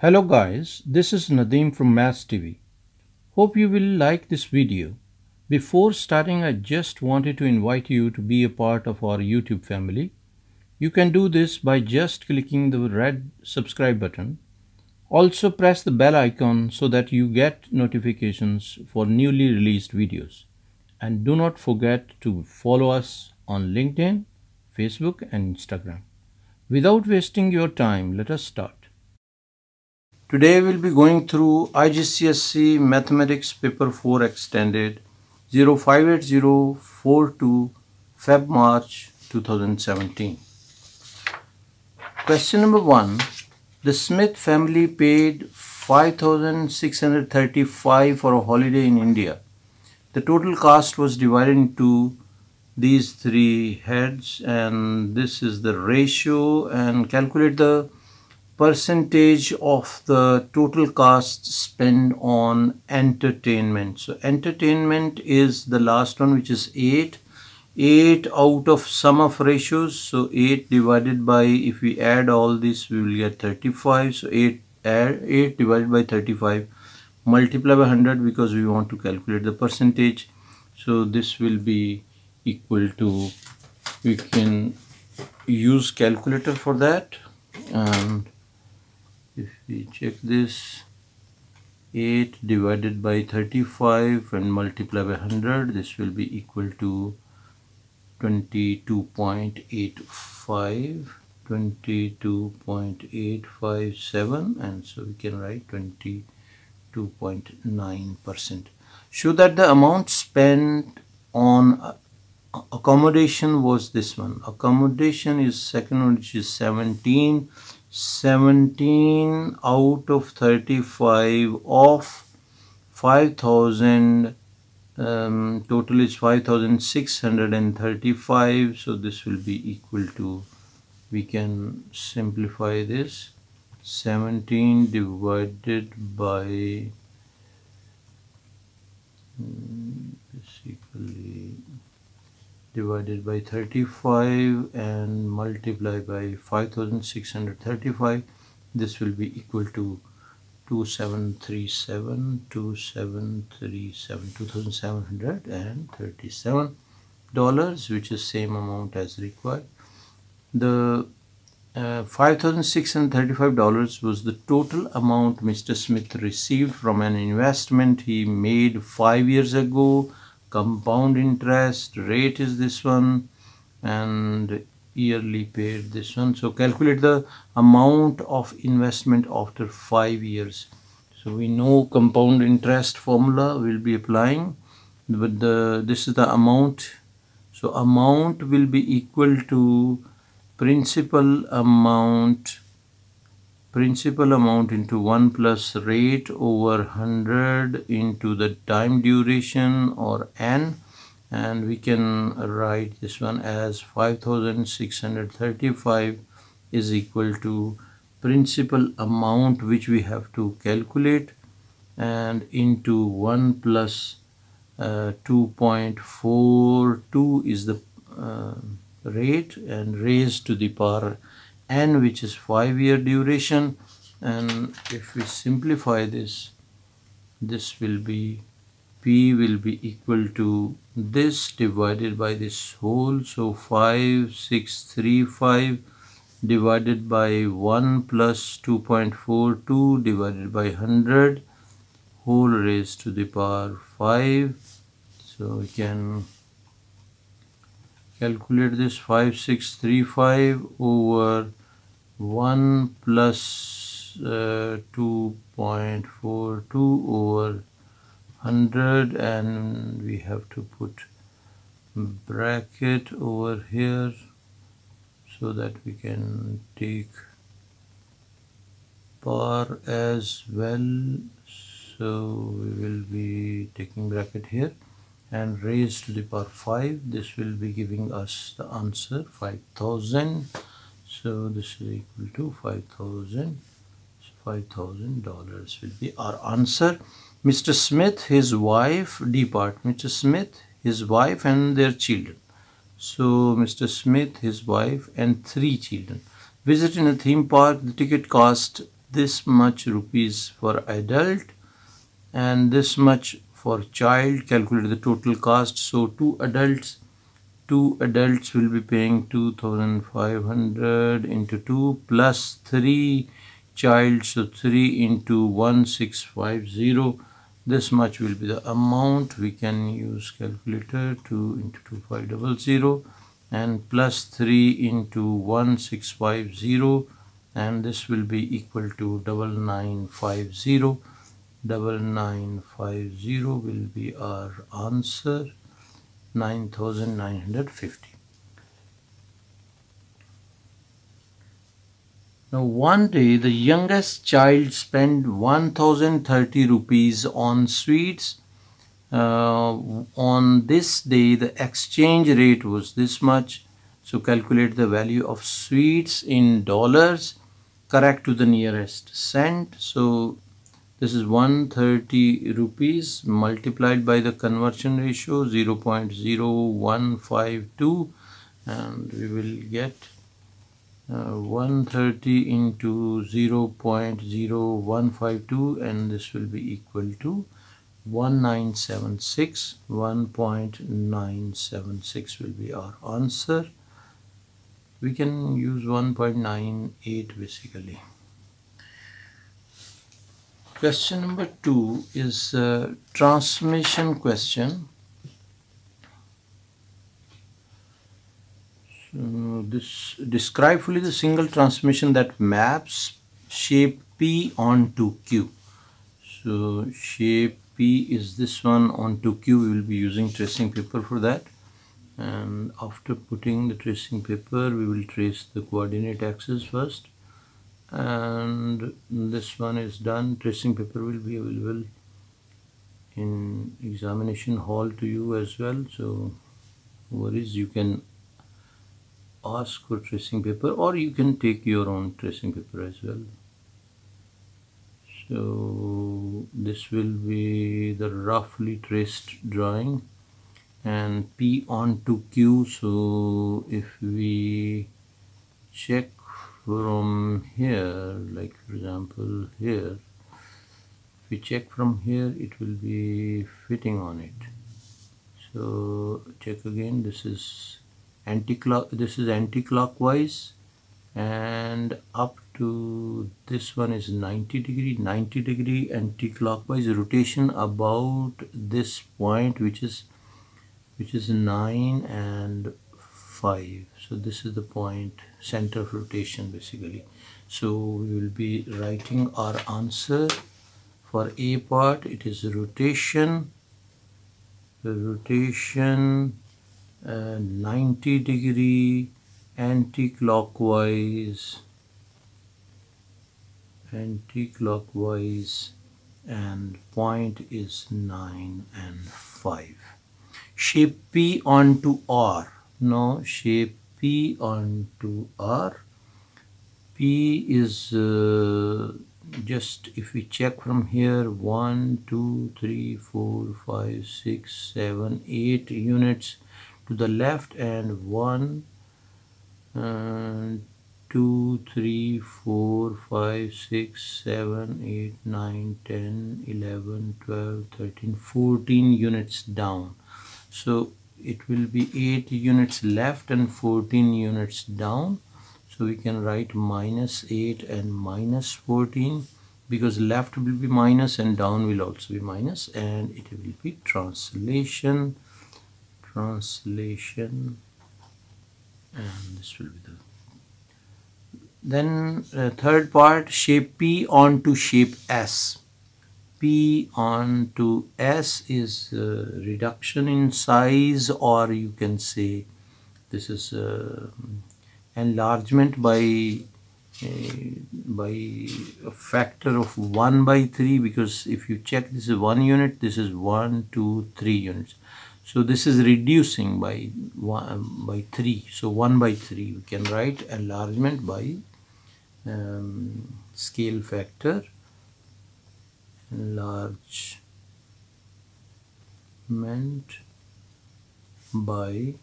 Hello guys, this is Nadeem from Maths TV. Hope you will like this video. Before starting, I just wanted to invite you to be a part of our YouTube family. You can do this by just clicking the red subscribe button. Also press the bell icon so that you get notifications for newly released videos. And do not forget to follow us on LinkedIn, Facebook and Instagram. Without wasting your time, let us start. Today we'll be going through IGCSE Mathematics Paper 4 Extended 058042 Feb March 2017. Question number 1. The Smith family paid 5,635 for a holiday in India. The total cost was divided into these three heads, and this is the ratio, and calculate the percentage of the total cost spent on entertainment. So entertainment is the last one, which is 8 out of sum of ratios. So 8 divided by, if we add all this, we will get 35. So 8 divided by 35, multiply by 100 because we want to calculate the percentage. So this will be equal to, we can use calculator for that, and if we check this, 8 divided by 35 and multiply by 100, this will be equal to 22.857, and so we can write 22.9%. Show that the amount spent on accommodation was this one. Accommodation is second one, which is 17 out of 35 of 5,000. Total is 5,635. So this will be equal to, we can simplify this, 17 divided by basically divided by 35 and multiply by 5,635. This will be equal to 2,737, which is same amount as required. The $5,635 was the total amount Mr. Smith received from an investment he made 5 years ago. Compound interest rate is this one, and yearly paid this one. So calculate the amount of investment after 5 years. So we know compound interest formula will be applying, but this is the amount. So amount will be equal to principal amount into 1 plus rate over 100 into the time duration, or n, and we can write this one as 5,635 is equal to principal amount which we have to calculate, and into 1 plus 2.42 is the rate, and raised to the power n, which is 5-year duration. And if we simplify this, this will be, P will be equal to this divided by this whole. So 5,635 divided by 1 plus 2.42 divided by 100 whole raised to the power 5. So we can calculate this, 5,635 over 1 plus 2.42 over 100, and we have to put bracket over here so that we can take power as well. So we will be taking bracket here and raised to the power 5. This will be giving us the answer 5,000. So this is equal to 5,000. $5,000 will be our answer. Mr. Smith, his wife, D part, Mr. Smith, his wife and their children. So Mr. Smith, his wife and 3 children visit in a theme park. The ticket cost this much rupees for adult and this much for child. Calculate the total cost. So two adults will be paying 2,500 into 2 plus 3 child, so 3 into 1650. This much will be the amount. We can use calculator. 2 into 2500 and plus 3 into 1650, and this will be equal to 9950. 9950 will be our answer. 9,950. Now one day the youngest child spent 1,030 rupees on sweets. On this day the exchange rate was this much. So calculate the value of sweets in dollars, correct to the nearest cent. So this is 130 rupees multiplied by the conversion ratio 0.0152, and we will get 130 into 0.0152, and this will be equal to 1976. 1.976 will be our answer. We can use 1.98 basically. Question number 2 is a transmission question. So this describe fully the single transmission that maps shape P onto Q. So shape P is this one onto Q. We will be using tracing paper for that. And after putting the tracing paper, we will trace the coordinate axis first. And this one is done. Tracing paper will be available in examination hall to you as well, so no worries, you can ask for tracing paper or you can take your own tracing paper as well. So this will be the roughly traced drawing and P onto Q. So if we check from here, like for example here, if we check from here, it will be fitting on it. So check again. This is anti-clockwise, and up to this one is 90 degree anti-clockwise rotation about this point, which is 9 and 5. So this is the point, center of rotation basically. So we will be writing our answer for A part. It is rotation 90 degree anti-clockwise, and point is 9 and 5. Shape P onto R. Now shape P onto R. P is just, if we check from here, 1 2 3 4 5 6 7 8 units to the left, and 1 2 3 4 5 6 7 8 9 10 11 12 13 14 units down. So it will be 8 units left and 14 units down. So we can write -8 and -14, because left will be minus and down will also be minus, and it will be translation, and this will be the. Then third part, shape P onto shape S. P onto S is reduction in size, or you can say this is enlargement by a factor of 1/3, because if you check, this is 1 unit, this is 1 2 3 units. So this is reducing by 3. So 1/3 we can write enlargement by scale factor. Enlargement by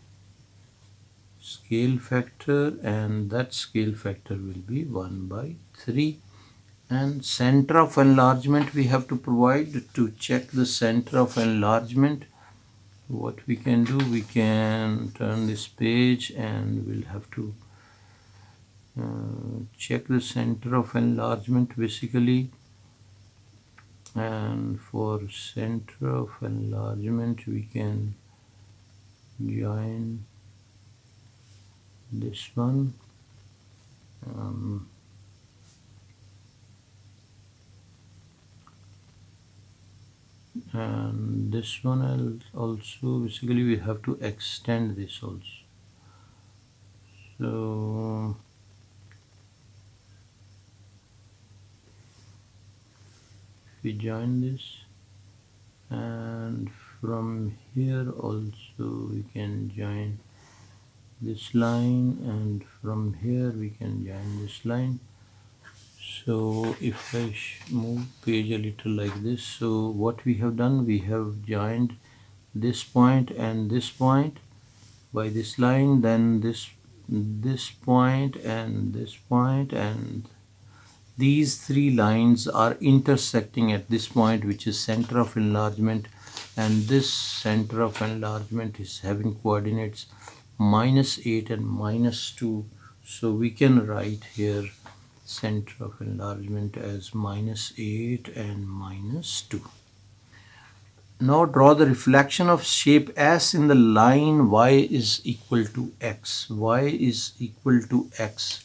scale factor, and that scale factor will be 1/3. And center of enlargement we have to provide. To check the center of enlargement, what we can do, we can turn this page and we'll have to check the center of enlargement basically. And for center of enlargement we can join this one, and this one also basically we have to extend this also. So we join this, and from here also we can join this line, and from here we can join this line. So if I move page a little like this, so what we have done, we have joined this point and this point by this line, then this point and this point, and these three lines are intersecting at this point, which is center of enlargement, and this center of enlargement is having coordinates -8 and -2. So we can write here center of enlargement as -8 and -2. Now draw the reflection of shape S in the line y is equal to x. Y is equal to x.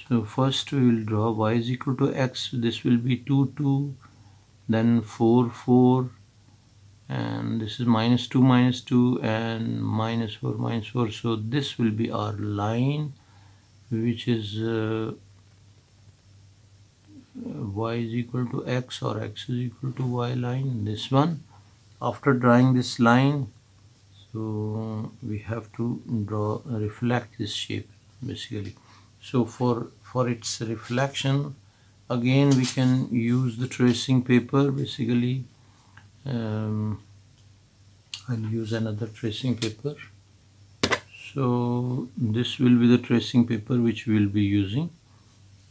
So first we will draw y is equal to x. This will be 2, 2, then 4, 4, and this is -2, -2, and -4, -4. So this will be our line, which is y is equal to x, or x is equal to y line, this one. After drawing this line, so we have to reflect this shape basically. So for its reflection, again we can use the tracing paper basically. I'll use another tracing paper. So this will be the tracing paper which we will be using,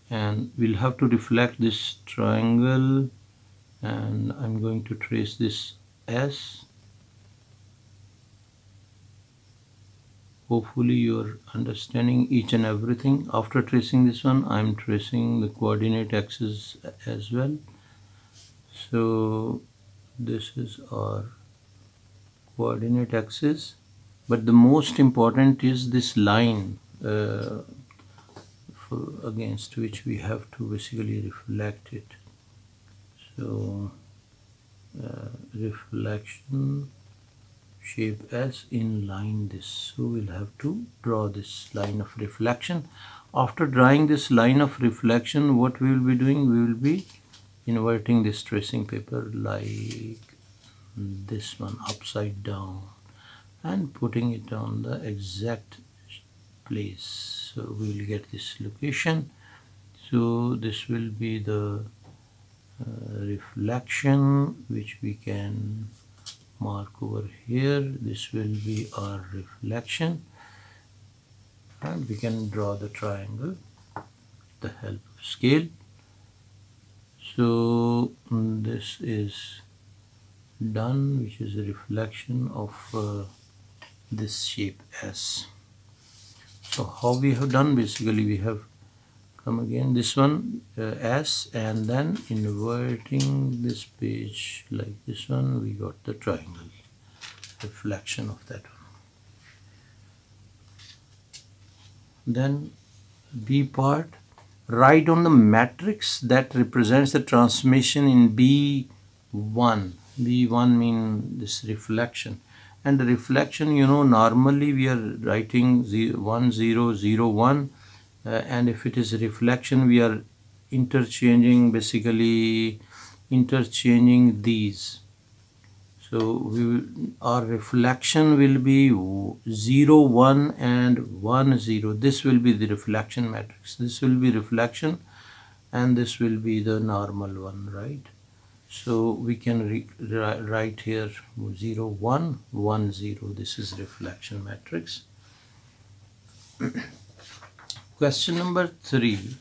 and we'll have to reflect this triangle, and I'm going to trace this S. Hopefully you're understanding each and everything. After tracing this one, I'm tracing the coordinate axis as well. So this is our coordinate axis, but the most important is this line against which we have to basically reflect it. So reflection shape S in line this. So we'll have to draw this line of reflection. After drawing this line of reflection, what we will be doing, we will be inverting this tracing paper like this one, upside down, and putting it on the exact place. So we will get this location. So this will be the reflection, which we can mark over here. This will be our reflection, and we can draw the triangle with the help of scale. So this is done, which is a reflection of this shape S. So how we have done, basically we have come again this one S, and then inverting this page like this one, we got the triangle reflection of that one. Then B part, write on the matrix that represents the transmission in B1. B1 mean this reflection, and the reflection, you know, normally we are writing 1 0 0 1, and if it is a reflection, we are interchanging these. So our reflection will be 0 1 and 1 0. This will be the reflection matrix. This will be reflection, and this will be the normal one, right? So we can write here 0 1 1 0. This is reflection matrix. Question number 3.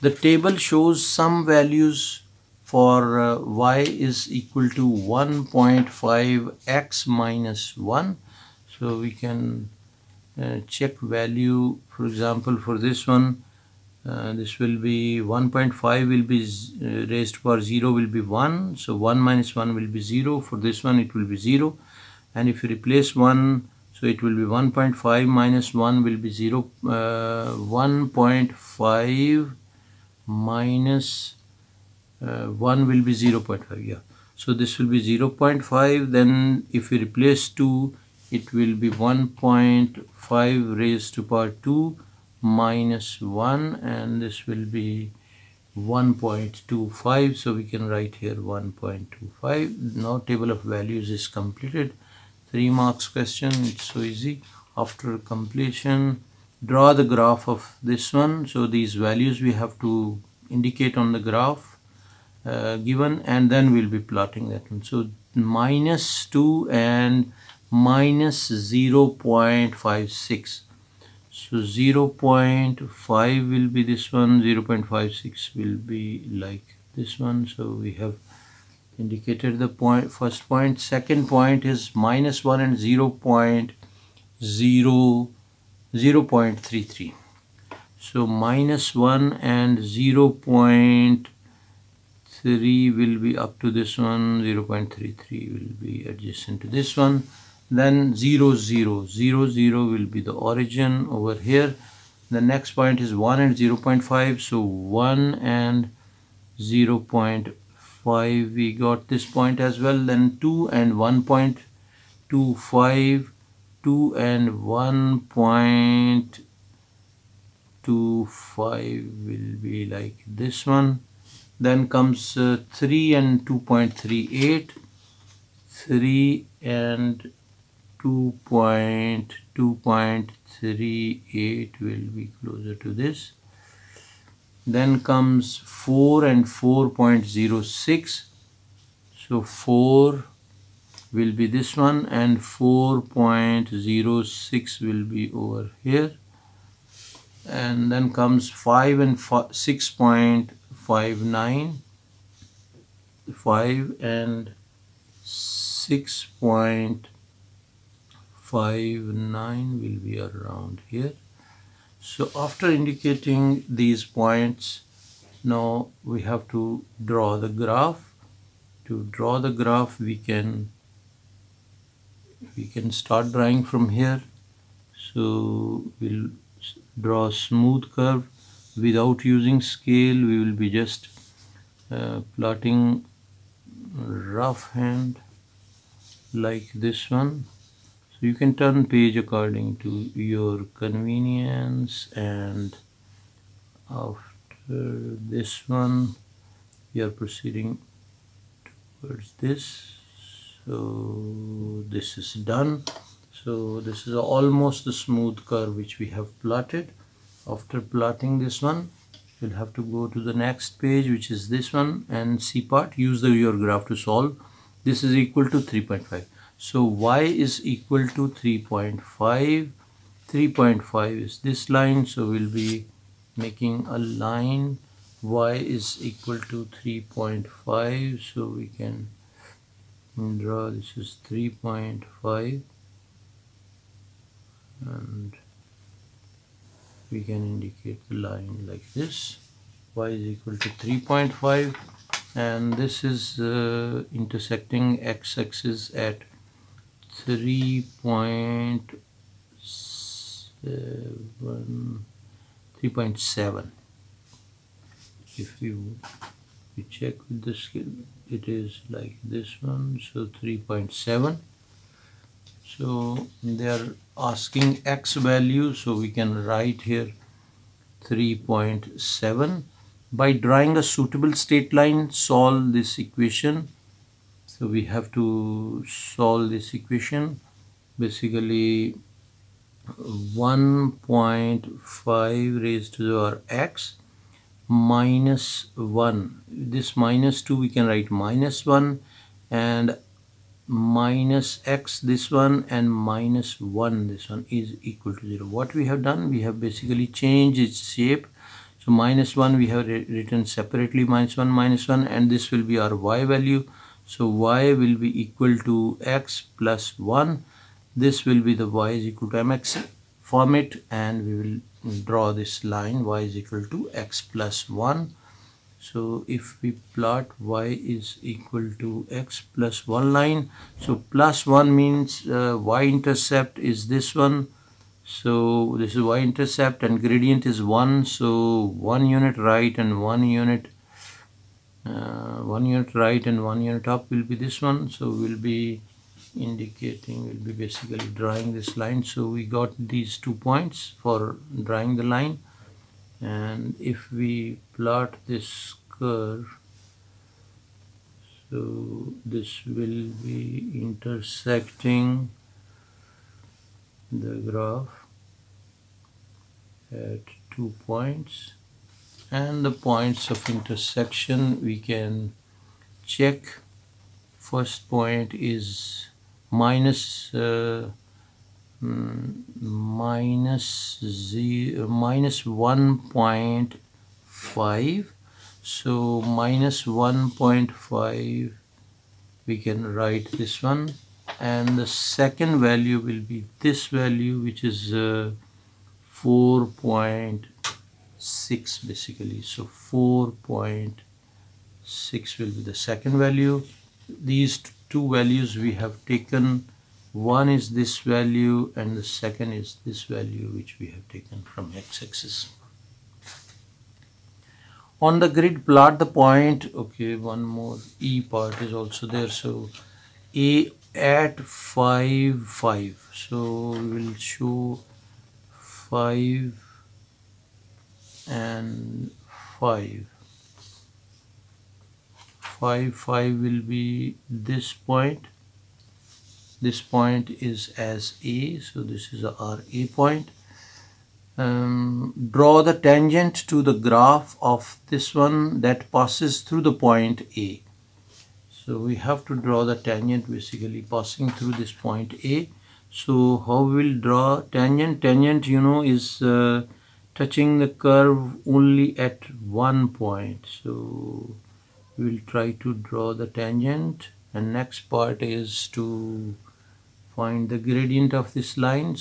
The table shows some values for y is equal to 1.5x minus 1. So we can check value. For example, for this one, this will be 1.5 will be raised to power 0 will be 1. So 1 minus 1 will be 0. For this one it will be 0. And if you replace 1, so it will be 1.5 minus 1 will be 0. 1.5 minus 1 will be 0.5. Yeah. So this will be 0.5. Then if we replace 2, it will be 1.5 raised to power 2 minus 1, and this will be 1.25. So we can write here 1.25. Now table of values is completed. 3 marks question. It's so easy. After completion, draw the graph of this one. So these values we have to indicate on the graph given, and then we'll be plotting that one. So minus 2 and minus 0.56. So 0.5 will be this one, 0.56 will be like this one. So we have indicated the point, first point. Second point is minus 1 and 0.33. So minus 1 and 0.3 will be up to this one, 0.33 will be adjacent to this one. Then 0, 0, 0, 0 will be the origin over here. The next point is 1 and 0.5. So 1 and 0.5, we got this point as well. Then 2 and 1.25, 2 and 1.25 will be like this one. Then comes 3 and 2.38, 3 and 2.38 will be closer to this. Then comes 4 and 4.06. So 4 will be this one, and 4.06 will be over here. And then comes 5 and 6.59. 5 and 6.59 will be around here. So after indicating these points, now we have to draw the graph. To draw the graph, we can start drawing from here. So we'll draw a smooth curve without using scale. We will be just plotting rough hand like this one. So you can turn page according to your convenience, and after this one we are proceeding towards this. So this is done. So this is almost the smooth curve which we have plotted. After plotting this one, you'll have to go to the next page, which is this one, and C part. Use your graph to solve. This is equal to 3.5. So y is equal to 3.5. 3.5 is this line. So we'll be making a line. Y is equal to 3.5. So we can draw, this is 3.5, and we can indicate the line like this. Y is equal to 3.5, and this is intersecting x-axis at 3.7. If we check with the scale, it is like this one. So 3.7. So they are asking x value, so we can write here 3.7. By drawing a suitable straight line, solve this equation. So we have to solve this equation. Basically 1.5 raised to the power x minus 1. This minus 2 we can write minus 1, and minus x this one, and minus 1 this one is equal to 0. What we have done, we have basically changed its shape. So minus 1 we have written separately, minus 1, and this will be our y value. So y will be equal to x plus 1. This will be the y is equal to mx format, and we will draw this line y is equal to x plus 1. So if we plot y is equal to x plus 1 line, so plus 1 means y-intercept is this one. So this is y-intercept and gradient is 1. So 1 unit right and 1 unit right and 1 unit up will be this one. So we'll be indicating, we'll be basically drawing this line. So we got these 2 points for drawing the line. And if we plot this curve, so this will be intersecting the graph at 2 points, and the points of intersection we can check. First point is minus 1.5. So minus 1.5 we can write this one, and the second value will be this value, which is 4.6 basically. So 4.6 will be the second value. These two values we have taken. One is this value and the second is this value, which we have taken from x-axis. On the grid, plot the point. Okay, one more E part is also there. So A at 5, 5. So we will show 5 and 5. 5, 5 will be this point. This point is as A, so this is our A point. Draw the tangent to the graph of this one that passes through the point A. So we have to draw the tangent basically passing through this point A. So how we will draw tangent? Tangent, you know, is touching the curve only at one point. So we will try to draw the tangent, and next part is to find the gradient of this line.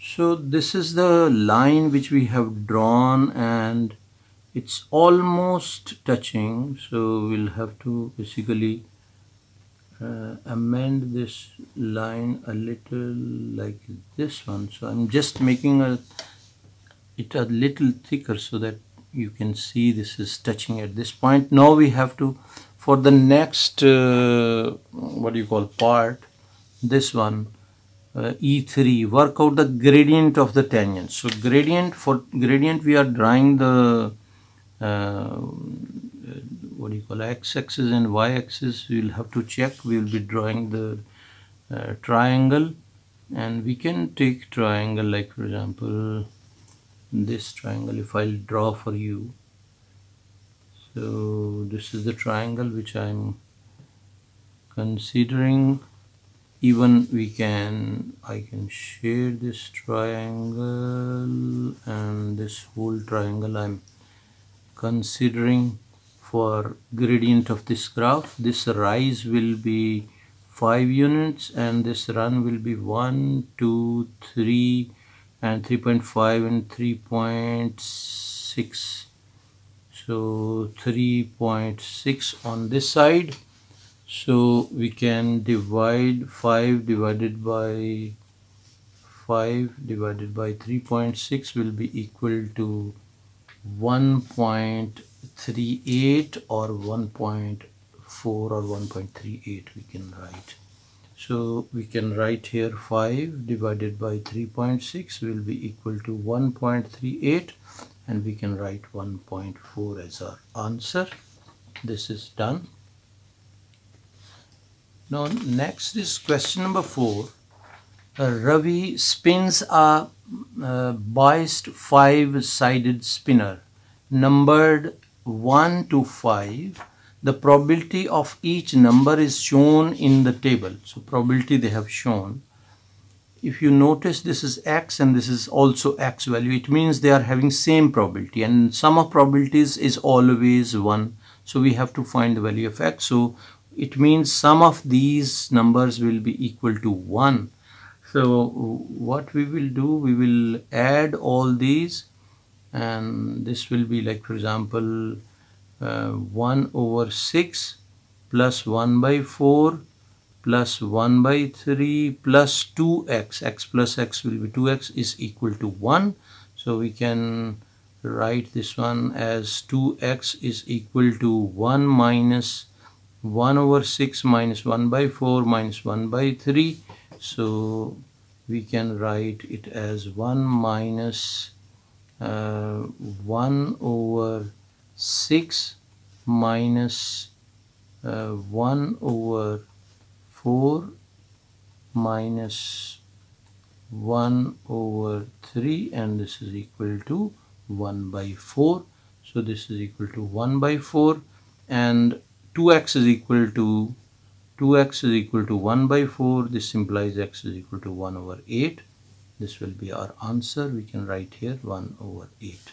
So this is the line which we have drawn, and it's almost touching. So we'll have to basically amend this line a little like this one. So I'm just making it a little thicker so that you can see this is touching at this point. Now we have to, for the next part, this one, E3, work out the gradient of the tangent. So for gradient we are drawing the x-axis and y-axis. We will have to check. We will be drawing the triangle, and we can take triangle like, for example, this triangle if I'll draw for you. So this is the triangle which I'm considering. Even I can share this triangle, and this whole triangle I'm considering for gradient of this graph. This rise will be 5 units, and this run will be 1, 2, 3, and 3.5 and 3.6. So 3.6 on this side. So we can divide 5 divided by 3.6 will be equal to 1.38 or 1.4 or 1.38 we can write. So we can write here 5 divided by 3.6 will be equal to 1.38, and we can write 1.4 as our answer. This is done. Now next is question number 4. Ravi spins a biased 5-sided spinner numbered 1 to 5. The probability of each number is shown in the table. So probability they have shown. if you notice, this is x and this is also x value. It means they are having same probability, and sum of probabilities is always 1. So we have to find the value of x. So it means sum of these numbers will be equal to 1. So what we will do, we will add all these, and this will be like, for example, 1 over 6 plus 1 by 4 plus 1 by 3 plus 2x, x plus x will be 2x, is equal to 1. So we can write this one as 2x is equal to 1 minus 1 over 6 minus 1 by 4 minus 1 by 3. So we can write it as 1 minus 1 over 6 minus 1 over 4 minus 1 over 3, and this is equal to 1 by 4. So this is equal to 1 by 4, and 2x is equal to 1 by 4. This implies x is equal to 1 over 8. This will be our answer. We can write here 1 over 8.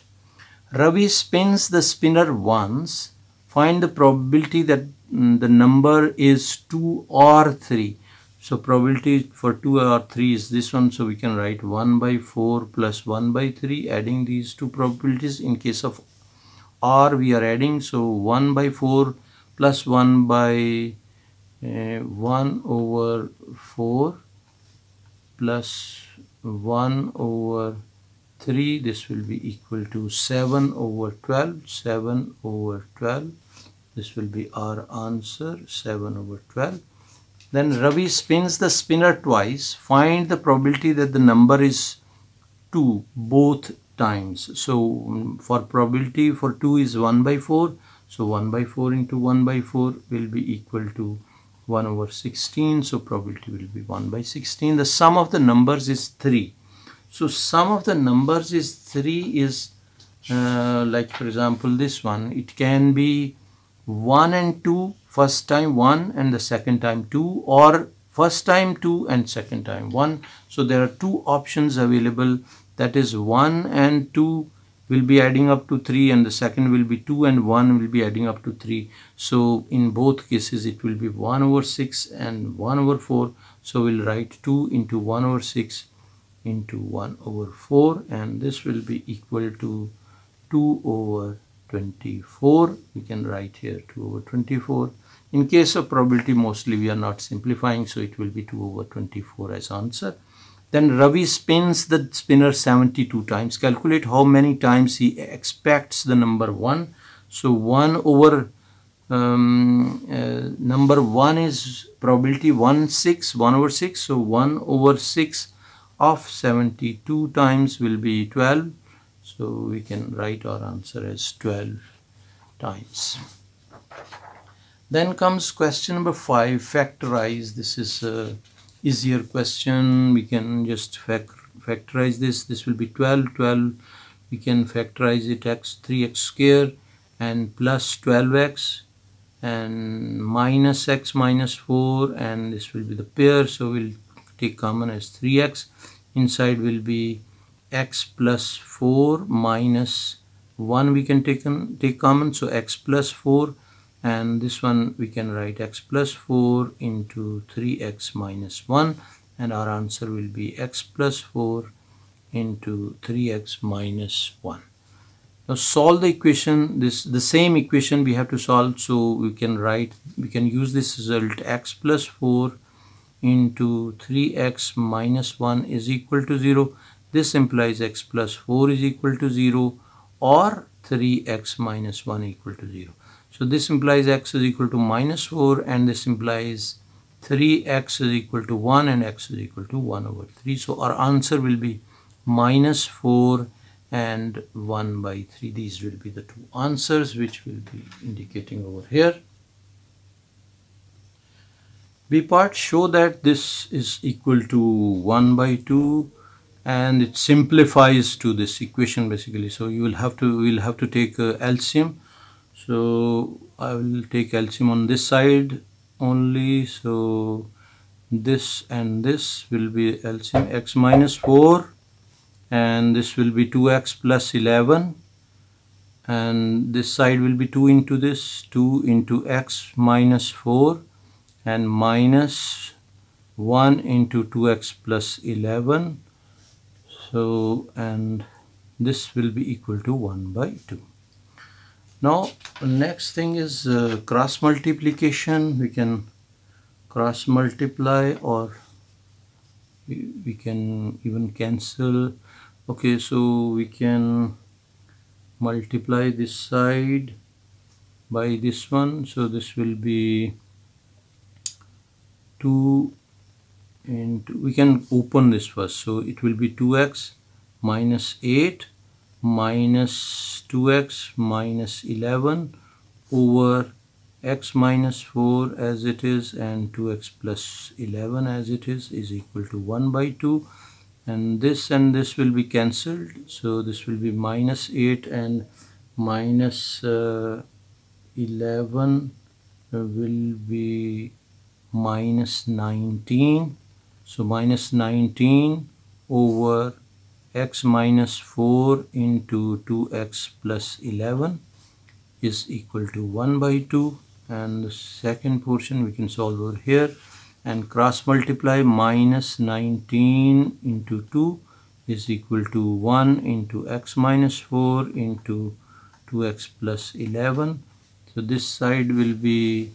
Ravi spins the spinner once. Find the probability that the number is 2 or 3. So probability for 2 or 3 is this one. So we can write 1 by 4 plus 1 by 3, adding these two probabilities. In case of R, we are adding. So 1 by 4 plus 1 by 1 over 4 plus 1 over 3, this will be equal to 7 over 12. 7 over 12, this will be our answer, 7 over 12. Then Ravi spins the spinner twice. Find the probability that the number is 2 both times. So for probability for 2 is 1 by 4. So 1 by 4 into 1 by 4 will be equal to 1 over 16. So probability will be 1 by 16. The sum of the numbers is 3. So sum of the numbers is 3 is like, for example, this one. It can be 1 and 2, first time 1 and the second time 2, or first time 2 and second time 1. So there are two options available, that is 1 and 2 will be adding up to 3, and the second will be 2 and 1 will be adding up to 3. So in both cases it will be 1 over 6 and 1 over 4. So we'll write 2 into 1 over 6 into 1 over 4, and this will be equal to 2 over 24. We can write here 2 over 24. In case of probability, mostly we are not simplifying, so it will be 2 over 24 as answer. Then Ravi spins the spinner 72 times. Calculate how many times he expects the number 1. So 1 over number 1 is probability 1 over 6. So 1 over 6 of 72 times will be 12. So we can write our answer as 12 times. Then comes question number 5, factorize. This is a easier question. We can just factorize this. This will be 12. 12, we can factorize it, x 3x square and plus 12x and minus x minus 4, and this will be the pair. So we'll take common as 3x. Inside will be x plus 4 minus 1, we can take common, so x plus 4, and this one we can write x plus 4 into 3x minus 1, and our answer will be x plus 4 into 3x minus 1. Now solve the equation. The same equation we have to solve, so we can use this result, x plus 4 into 3x minus 1 is equal to 0. This implies x plus 4 is equal to 0, or 3x minus 1 equal to 0. So this implies x is equal to minus 4, and this implies 3x is equal to 1 and x is equal to 1 over 3. So our answer will be minus 4 and 1 by 3. These will be the two answers which will be indicating over here. B part, show that this is equal to 1 by 2, and it simplifies to this equation basically. So we'll have to take LCM. So I will take LCM on this side only. So this and this will be LCM x minus 4, and this will be 2x plus 11, and this side will be 2 into this, 2 into x minus 4, and minus 1 into 2x plus 11. So, and this will be equal to 1 by 2. Now next thing is cross multiplication. We can cross multiply, or we can even cancel. Okay, so we can multiply this side by this one, so this will be 2 into, we can open this first, so it will be 2x minus 8 minus 2x minus 11 over x minus 4 as it is, and 2x plus 11 as it is equal to 1 by 2, and this will be cancelled, so this will be minus 8 and minus 11 will be minus 19, so minus 19 over x minus 4 into 2x plus 11 is equal to 1 by 2, and the second portion we can solve over here and cross multiply. Minus 19 into 2 is equal to 1 into x minus 4 into 2x plus 11. So this side will be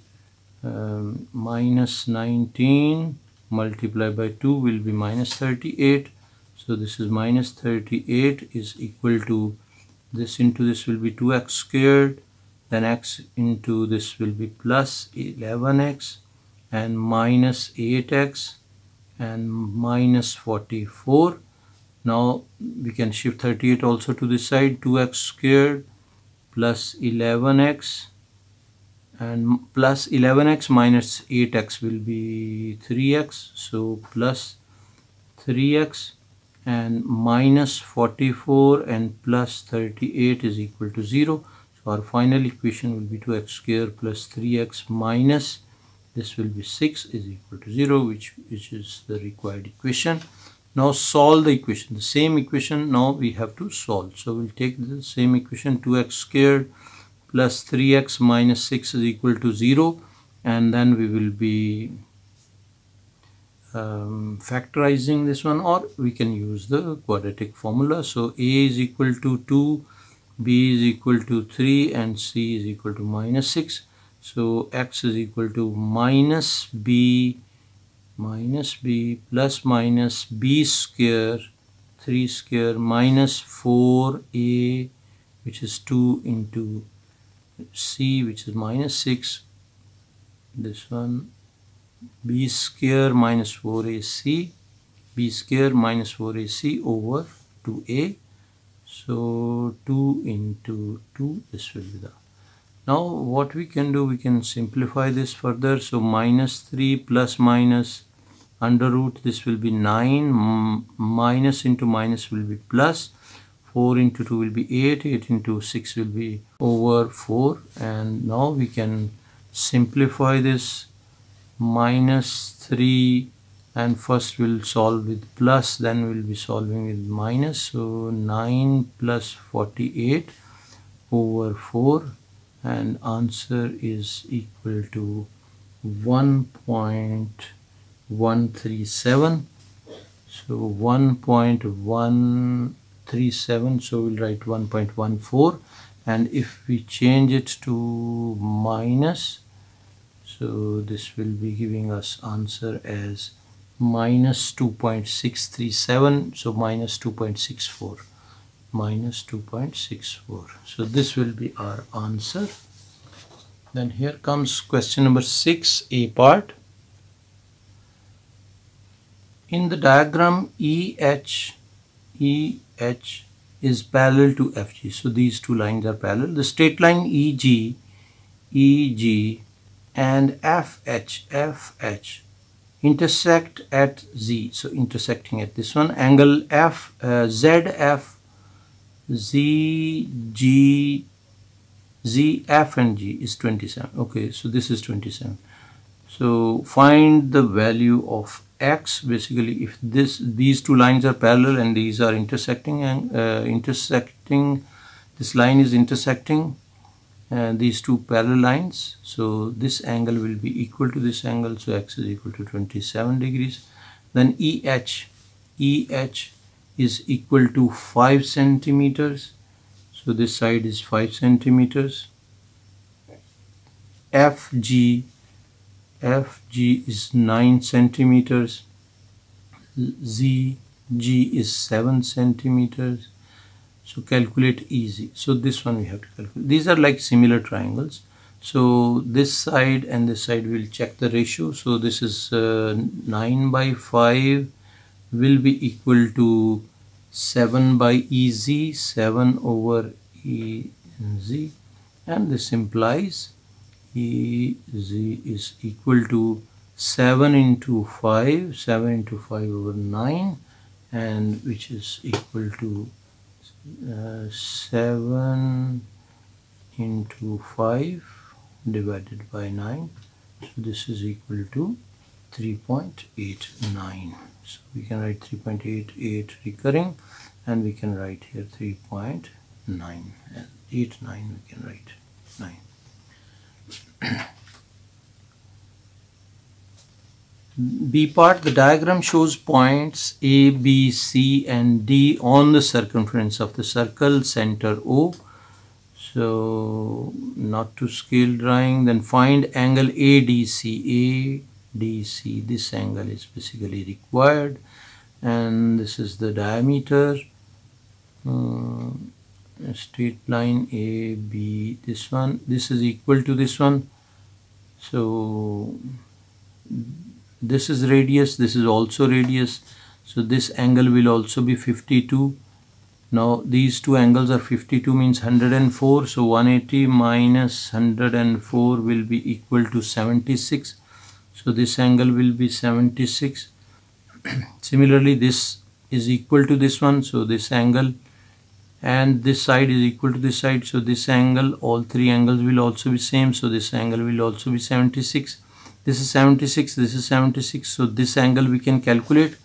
minus 19 multiplied by 2 will be minus 38. So this is minus 38 is equal to, this into this will be 2x squared, then x into this will be plus 11x and minus 8x and minus 44. Now we can shift 38 also to this side, 2x squared plus 11x and plus 11x minus 8x will be 3x, so plus 3x and minus 44 and plus 38 is equal to 0. So our final equation will be 2x squared plus 3x minus this will be 6 is equal to 0, which is the required equation. Now solve the equation, the same equation now we have to solve. So we'll take the same equation, 2x squared plus 3x minus 6 is equal to 0, and then we will be factorizing this one, or we can use the quadratic formula. So a is equal to 2, b is equal to 3, and c is equal to minus 6. So x is equal to minus b plus minus b square 3 square minus 4a, which is 2 into c, which is minus 6, this one b square minus 4ac, b square minus 4ac over 2a. So 2 into 2, this will be the. Now what we can do, we can simplify this further. So minus 3 plus minus under root, this will be 9, minus into minus will be plus, 4 into 2 will be 8, 8 into 6 will be over 4, and now we can simplify this. Minus 3, and first we'll solve with plus, then we'll be solving with minus. So 9 plus 48 over 4, and answer is equal to 1.137. so 1.137, so we'll write 1.14, and if we change it to minus, so this will be giving us answer as minus 2.637, so minus 2.64, minus 2.64. So this will be our answer. Then here comes question number 6, A part. In the diagram, EH is parallel to FG. So these two lines are parallel. The straight line EG and FH intersect at Z. So intersecting at this one, angle ZF, ZF and G is 27. Okay, so this is 27. So find the value of x. Basically, if these two lines are parallel and these are intersecting, and this line is intersecting these two parallel lines, so this angle will be equal to this angle, so x is equal to 27 degrees. Then EH is equal to 5 centimeters, so this side is 5 centimeters. FG is 9 centimeters. ZG is 7 centimeters. So calculate easy. So this one we have to calculate. These are like similar triangles. So this side and this side will check the ratio. So this is 9 by 5 will be equal to 7 by EZ, 7 over EZ, and this implies EZ is equal to 7 into 5 over 9, and which is equal to 7 into 5 divided by 9. So this is equal to 3.89. So we can write 3.88 recurring, and we can write here 3.9 and 89 we can write 9. B part, the diagram shows points A, B, C and D on the circumference of the circle center O. So not to scale drawing. Then find angle ADC. ADC, this angle is basically required, and this is the diameter. Straight line AB, this one, this is equal to this one. So this is radius, this is also radius, so this angle will also be 52. Now these two angles are 52 means 104, so 180 minus 104 will be equal to 76. So this angle will be 76. Similarly, this is equal to this one, so this angle, and this side is equal to this side, so this angle, all three angles will also be same, so this angle will also be 76. This is 76, this is 76, so this angle we can calculate.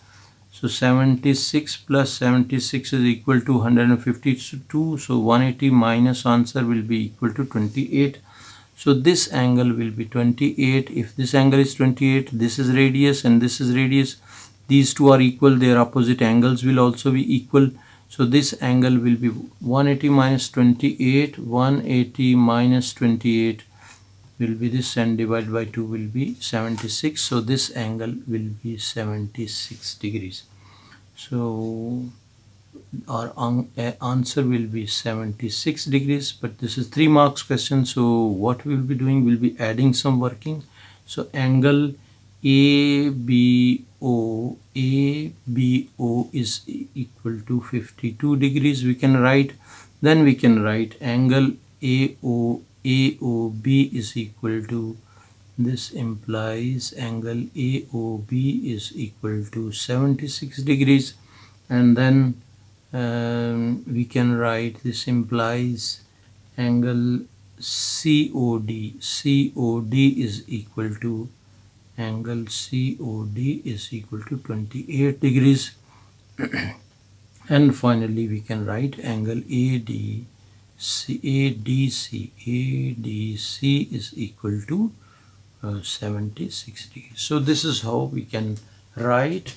So 76 plus 76 is equal to 152, so 180 minus answer will be equal to 28. So this angle will be 28. If this angle is 28, this is radius and this is radius, these two are equal, their opposite angles will also be equal. So this angle will be 180 minus 28, 180 minus 28 will be this, and divided by 2 will be 76. So this angle will be 76 degrees. So our answer will be 76 degrees, but this is 3 marks question. So what we will be doing, we'll be adding some working. So angle ABO is equal to 52 degrees we can write. Then we can write angle AOB is equal to, this implies angle AOB is equal to 76 degrees. And then we can write, this implies angle COD is equal to, angle COD is equal to 28 degrees. And finally we can write angle ADC is equal to 76 degrees. So this is how we can write.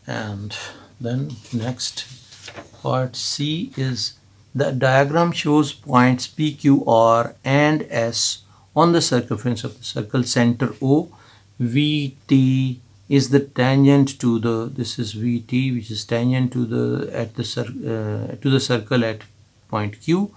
And then next part C is, the diagram shows points P, Q, R and S on the circumference of the circle center O. VT is the tangent to the, this is VT, which is tangent to the to the circle at point Q.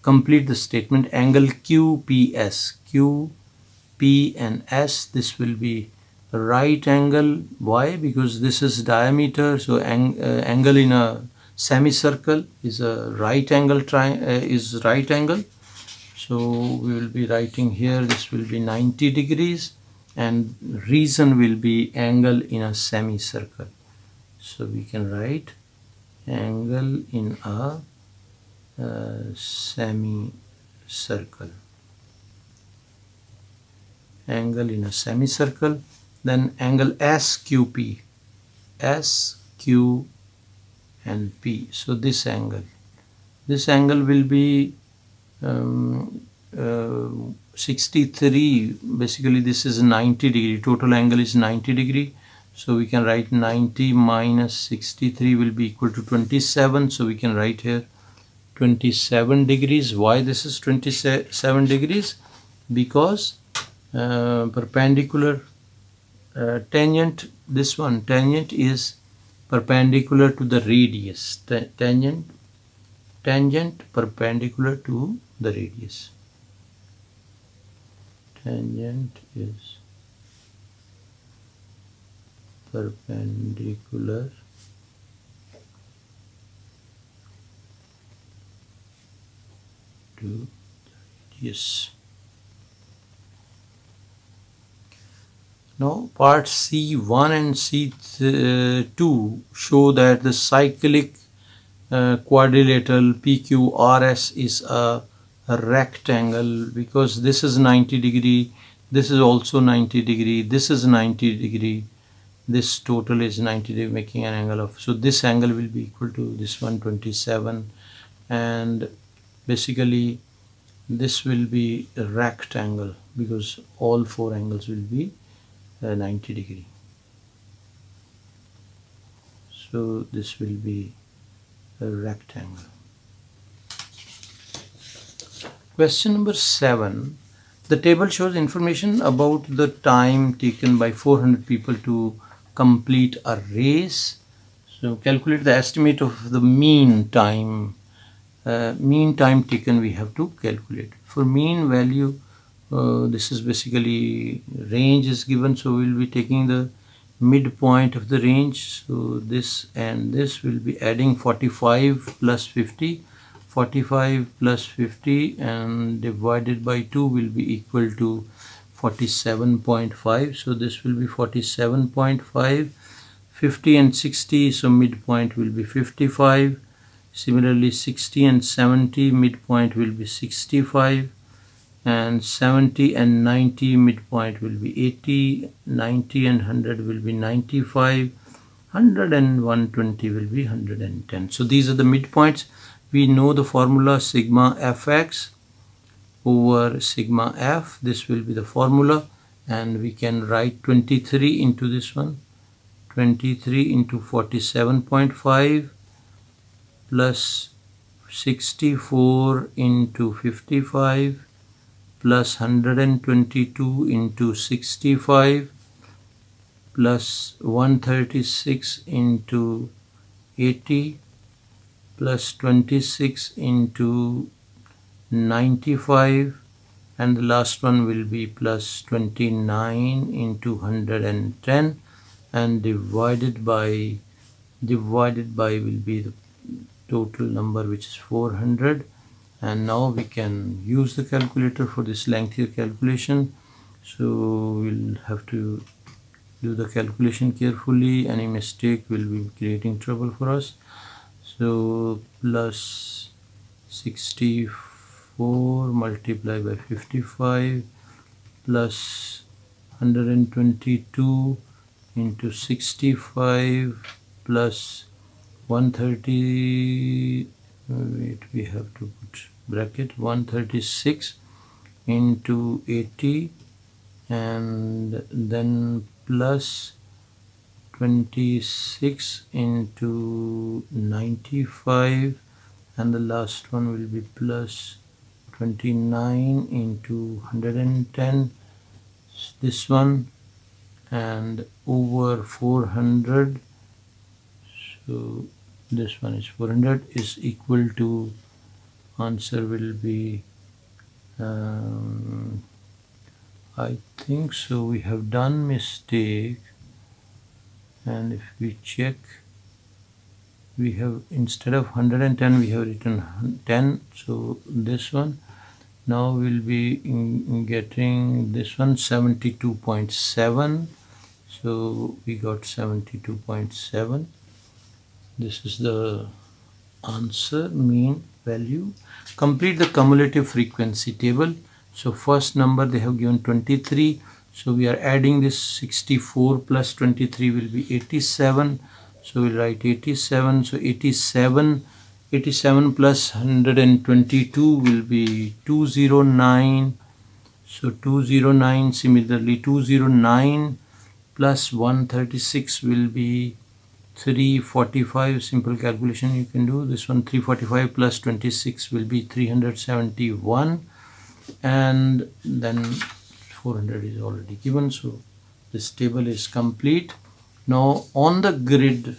Complete the statement. Angle QPS, QP and S, this will be right angle. Why? Because this is diameter, so angle in a semicircle is a right angle angle. So we will be writing here, this will be 90 degrees, and reason will be angle in a semicircle. So we can write angle in a semicircle. angle in a semicircle. Then angle SQP, SQ and P. So this angle will be 63. Basically this is 90 degree. Total angle is 90 degree. So we can write 90 minus 63 will be equal to 27. So we can write here 27 degrees. Why this is 27 degrees? Because perpendicular tangent, this one tangent is perpendicular to the radius. Tangent perpendicular to the radius. Tangent is perpendicular to the radius. Now part C1 and C2 show that the cyclic quadrilateral PQRS is a rectangle, because this is 90 degree, this is also 90 degree, this is 90 degree, this total is 90 degree, making an angle of, so this angle will be equal to this 127, and basically this will be a rectangle because all four angles will be 90 degree. So this will be a rectangle. Question number 7. The table shows information about the time taken by 400 people to complete a race. So calculate the estimate of the mean time. Mean time taken we have to calculate. For mean value, this is basically range is given, so we will be taking the midpoint of the range. So this and this will be adding 45 plus 50. 45 plus 50 and divided by 2 will be equal to 47.5. So this will be 47.5. 50 and 60, so midpoint will be 55. Similarly 60 and 70, midpoint will be 65. And 70 and 90, midpoint will be 80. 90 and 100 will be 95. 100 and 120 will be 110. So these are the midpoints. We know the formula sigma fx over sigma f. This will be the formula, and we can write 23 into this one. 23 into 47.5 plus 64 into 55 plus 122 into 65 plus 136 into 80 plus 26 into 95, and the last one will be plus 29 into 110, and divided by will be the total number, which is 400. And now we can use the calculator for this lengthier calculation. So we'll have to do the calculation carefully. Any mistake will be creating trouble for us. So plus 64 multiplied by 55 plus 122 into 65 plus 130, wait, we have to put bracket, 136 into 80, and then plus 26 into 95, and the last one will be plus 29 into 110, this one, and over 400. So this one is 400 is equal to, answer will be I think so we have done mistake, and if we check, we have, instead of 110 we have written 10. So this one now will be getting this one 72.7. so we got 72.7. This is the answer, mean value. Complete the cumulative frequency table. So first number they have given 23, So we are adding this 64 plus 23 will be 87. So we'll write 87. So 87 plus 122 will be 209. So 209. Similarly, 209 plus 136 will be 345. Simple calculation you can do. This one, 345 plus 26 will be 371, and then 400 is already given. So this table is complete. Now on the grid,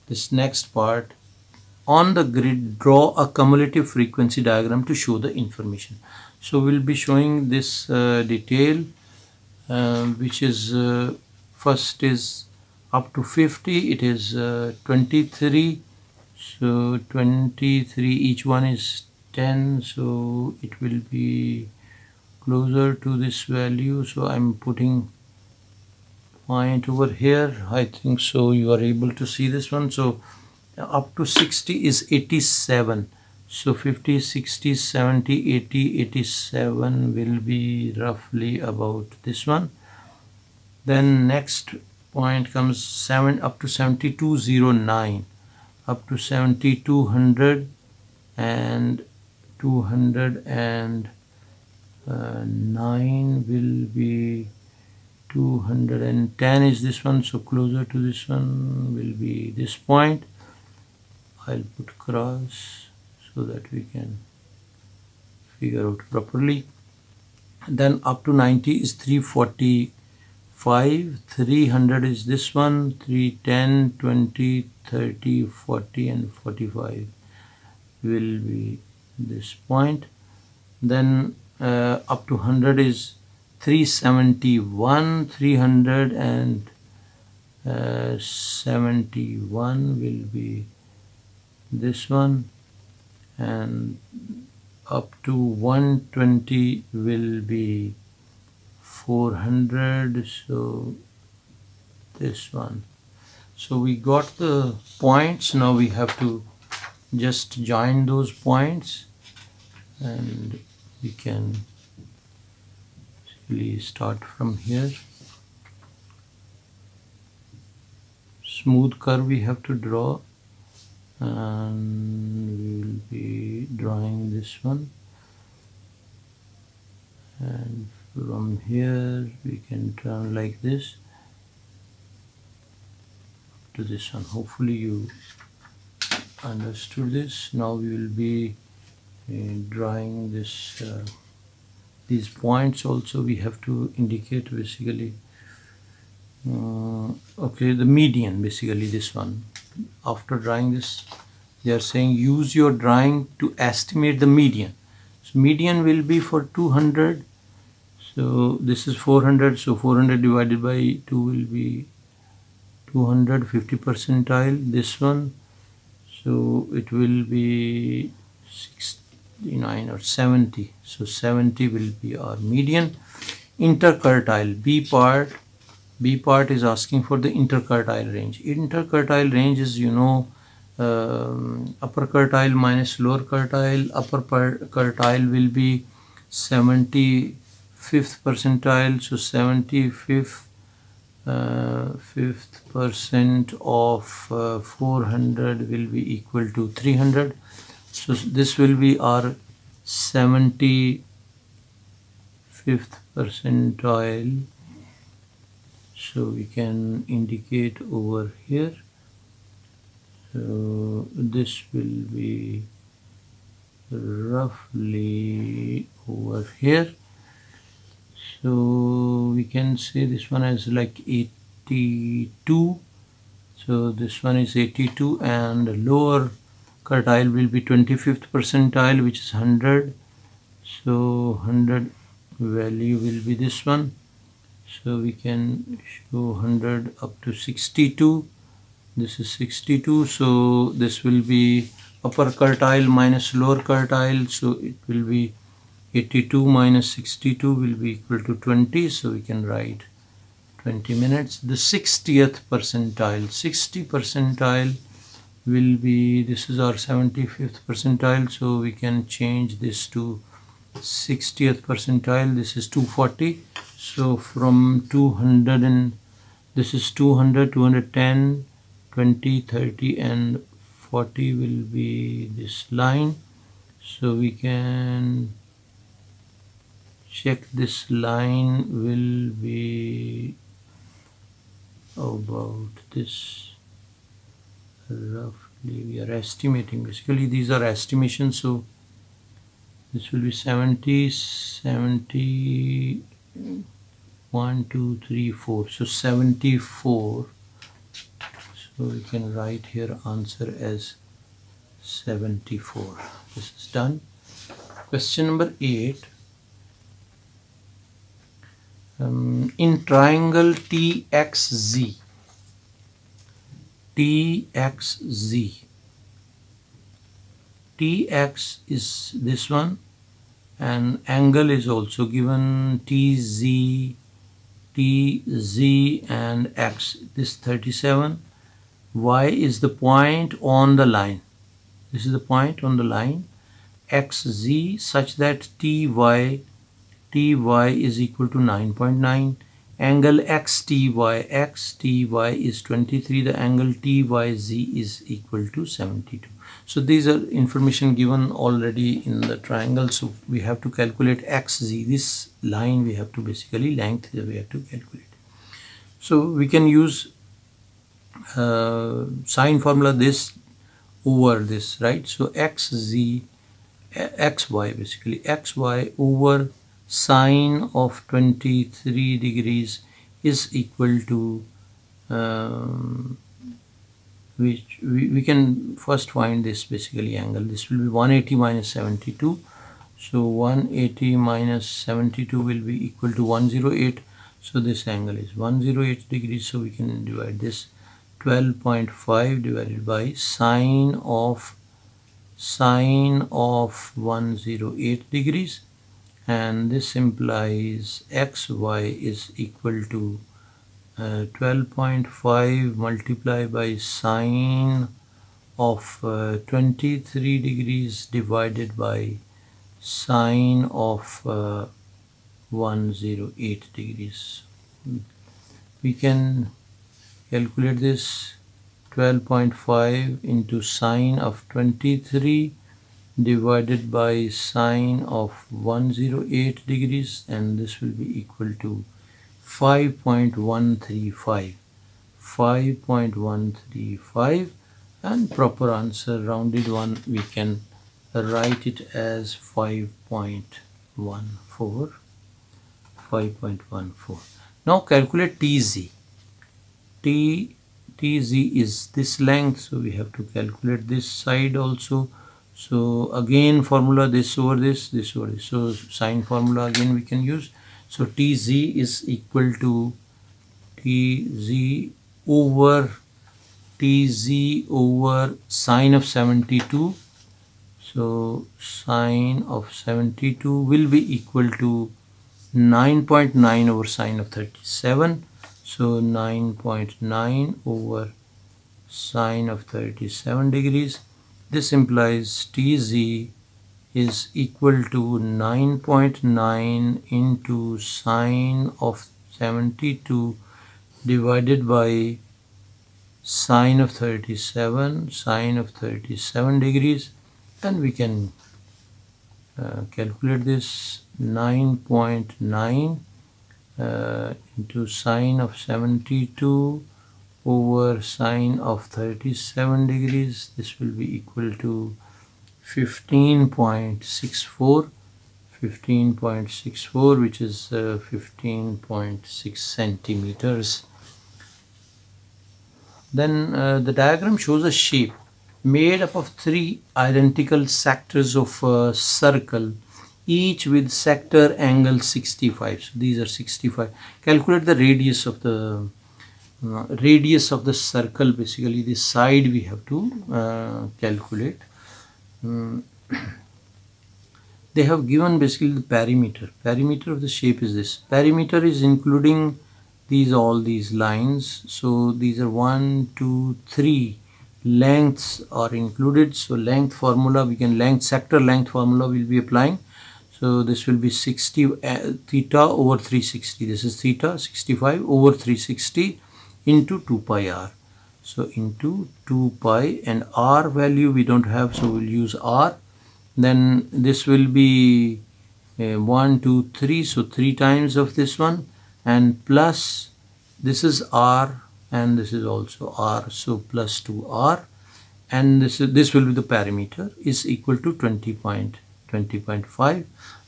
this next part, on the grid, draw a cumulative frequency diagram to show the information. So we'll be showing this detail, which is first is up to 50. It is 23. So 23, each one is 10. So it will be closer to this value. So I'm putting point over here. I think so you are able to see this one. So up to 60 is 87. So 50, 60, 70, 80, 87 will be roughly about this one. Then next point comes 7 up to 7209, up to 7200, and 209 will be 210 is this one. So closer to this one will be this point. I'll put cross so that we can figure out properly. Then up to 90 is 345, 300 is this one, 310, 20, 30, 40 and 45 will be this point. Then up to 100 is 371, 371 will be this one, and up to 120 will be 400, so this one. So we got the points. Now we have to just join those points, and we can really start from here. Smooth curve we have to draw, and we will be drawing this one, and from here we can turn like this to this one. Hopefully you understood this. Now we will be drawing this these points also. We have to indicate basically okay, the median, basically this one. After drawing this, they are saying use your drawing to estimate the median. So median will be for 200. So this is 400. So 400 divided by 2 will be 250 percentile. This one, so it will be 69 or 70. So 70 will be our median. Interquartile, B part is asking for the interquartile range. Interquartile range is, you know, upper quartile minus lower quartile. Upper quartile will be 75th percentile. So 75th percent of 400 will be equal to 300. So this will be our 75th percentile. So we can indicate over here. So this will be roughly over here. So we can say this one as like 82. So this one is 82, and lower quartile will be 25th percentile, which is 100. So 100 value will be this one. So we can show 100 up to 62. This is 62. So this will be upper quartile minus lower quartile. So it will be 82 minus 62 will be equal to 20. So we can write 20 minutes. The 60th percentile, 60 percentile will be, this is our 75th percentile. So we can change this to 60th percentile. This is 240. So from 200 and this is 200, 210, 20, 30 and 40 will be this line. So we can check this line will be about this roughly. We are estimating, basically these are estimations, so this will be 70, 70, 1, 2, 3, 4, so 74. So we can write here answer as 74. This is done. Question number 8. In triangle TXZ, TX is this one, and angle is also given TZ, and X. This 37. Y is the point on the line. This is the point on the line. XZ such that TY is equal to 9.9. Angle XTY is 23. The angle TYZ is equal to 72. So these are information given already in the triangle. So we have to calculate XZ. This line we have to basically length we have to calculate. So we can use sine formula this over this, right? So XY basically XY over sine of 23 degrees is equal to which we can first find this basically angle. This will be 180 minus 72. So 180 minus 72 will be equal to 108. So this angle is 108 degrees. So we can divide this 12.5 divided by sine of 108 degrees, and this implies XY is equal to 12.5 multiplied by sine of 23 degrees divided by sine of 108 degrees. We can calculate this 12.5 into sine of 23 divided by sine of 108 degrees, and this will be equal to 5.135, and proper answer rounded one we can write it as 5.14. Now calculate TZ. TZ is this length, so we have to calculate this side also. So again formula this over this, this over this. So sine formula again we can use. So TZ is equal to TZ over sine of 72. So sine of 72 will be equal to 9.9 over sine of 37. So 9.9 over sine of 37 degrees. This implies TZ is equal to 9.9 into sine of 72 divided by sine of 37 degrees, and we can calculate this 9.9 into sine of 72 over sine of 37 degrees. This will be equal to 15.64, which is 15.6 centimeters. Then the diagram shows a shape made up of 3 identical sectors of a circle, each with sector angle 65. So these are 65. Calculate the radius of the circle. Basically this side we have to calculate. They have given basically the perimeter. Perimeter of the shape is this. Perimeter is including all these lines. So these are 1, 2, 3 lengths are included. So length formula, sector length formula will be applying. So this will be 60 theta over 360. This is theta 65 over 360 into 2 pi r. So into 2 pi, and r value we don't have, so we'll use r. Then this will be 1, 2, 3, so 3 times of this one, and plus this is r and this is also r, so plus 2r, and this will be the parameter, is equal to 20.5.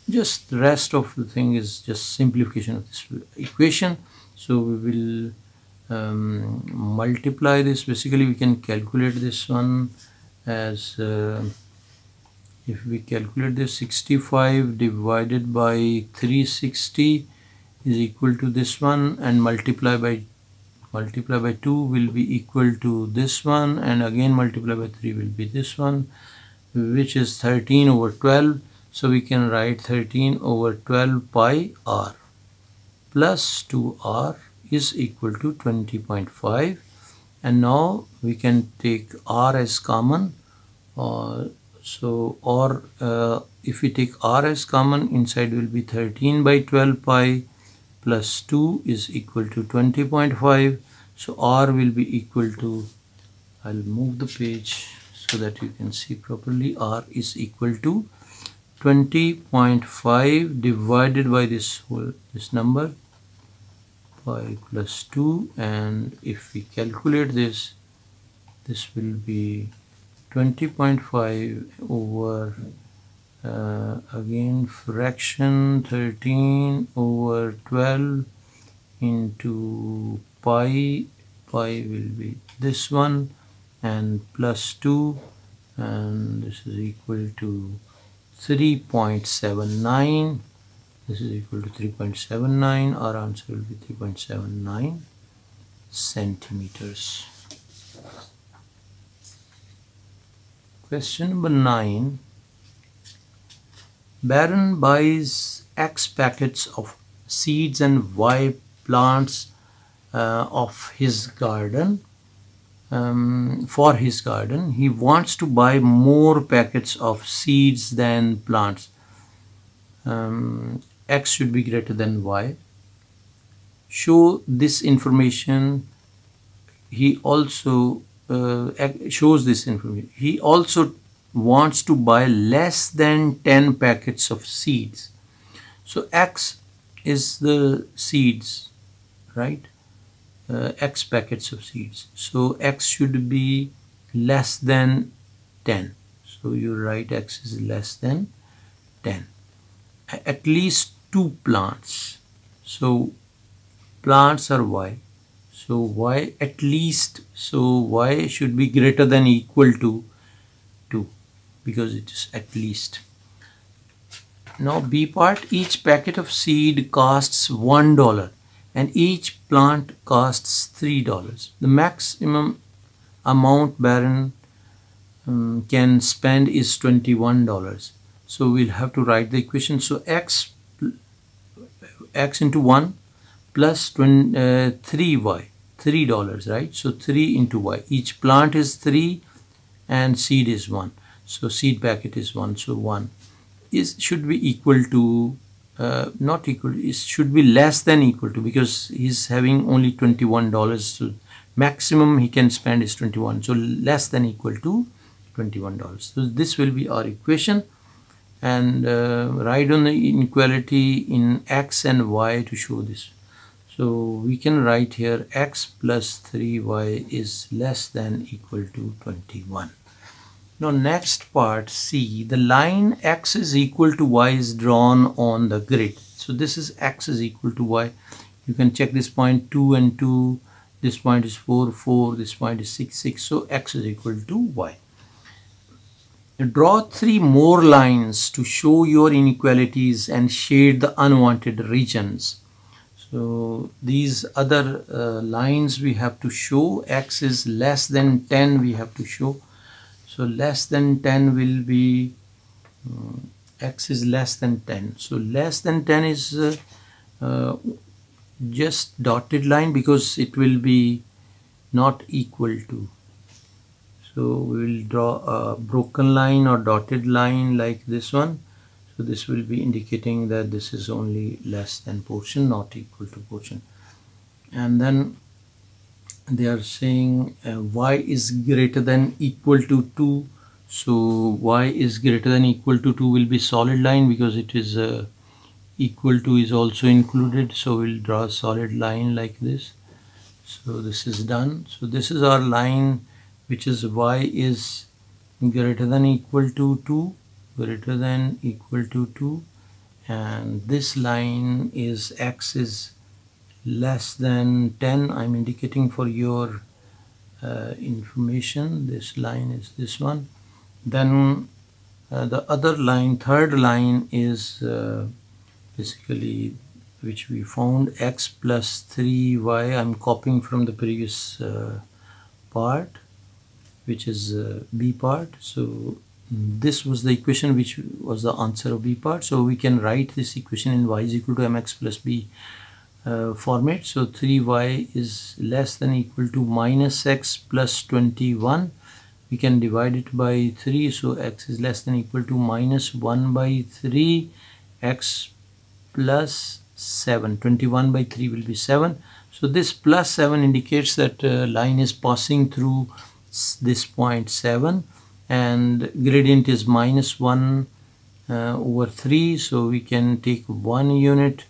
Just the rest of the thing is just simplification of this equation. So we will multiply this. Basically we can calculate this one as if we calculate this, 65 divided by 360 is equal to this one, and multiply by 2 will be equal to this one, and again multiply by 3 will be this one, which is 13 over 12. So we can write 13 over 12 pi r plus 2r is equal to 20.5. And now we can take r as common, if we take r as common, inside will be 13 by 12 pi plus 2 is equal to 20.5. So r will be equal to, I'll move the page so that you can see properly, r is equal to 20.5 divided by this number, pi plus 2, and if we calculate this will be 20.5 over again fraction 13 over 12 into pi will be this one, and plus 2, and this is equal to 3.79. This is equal to 3.79. Our answer will be 3.79 centimeters. Question number 9. Baron buys X packets of seeds and Y plants of his garden. For his garden, he wants to buy more packets of seeds than plants. X should be greater than Y. Show this information. He also shows this information. He also wants to buy less than 10 packets of seeds. So X is the seeds, right? X packets of seeds. So X should be less than 10. So you write X is less than 10. At least 2 plants. So plants are Y. So Y at least, so Y should be greater than equal to 2 because it is at least. Now B part, each packet of seed costs $1 and each plant costs $3. The maximum amount Baron can spend is $21. So we'll have to write the equation. So X into 1 plus 3Y, $3, right? So 3 into Y. Each plant is 3 and seed is 1. So seed packet is 1. So 1 should be equal to, not equal, it should be less than equal to, because he's having only $21. So maximum he can spend is 21. So less than equal to $21. So this will be our equation. And write on the inequality in X and Y to show this. So we can write here X plus 3Y is less than equal to 21. Now next part, C, the line X is equal to Y is drawn on the grid. So this is X is equal to Y. You can check this point 2 and 2. This point is 4, 4. This point is 6, 6. So X is equal to Y. Draw 3 more lines to show your inequalities and shade the unwanted regions. So these other lines we have to show. X is less than 10 we have to show. So less than 10 will be, X is less than 10. So less than 10 is just dotted line because it will be not equal to. So we will draw a broken line or dotted line like this one. So this will be indicating that this is only less than portion, not equal to portion. And then they are saying y is greater than equal to 2. So y is greater than equal to 2 will be solid line, because it is equal to is also included. So we'll draw a solid line like this. So this is done. So this is our line, which is y is greater than equal to 2, greater than equal to 2, and this line is x is less than 10. I'm indicating for your information. This line is this one. Then the other line, third line, is basically which we found, x plus 3y. I'm copying from the previous part, which is b part. So this was the equation which was the answer of b part. So we can write this equation in y is equal to mx plus b format. So 3y is less than equal to minus x plus 21. We can divide it by 3. So x is less than equal to minus 1 by 3 x plus 7. 21 by 3 will be 7. So this plus 7 indicates that line is passing through this point 7, and gradient is minus 1 over 3. So we can take 1 unit,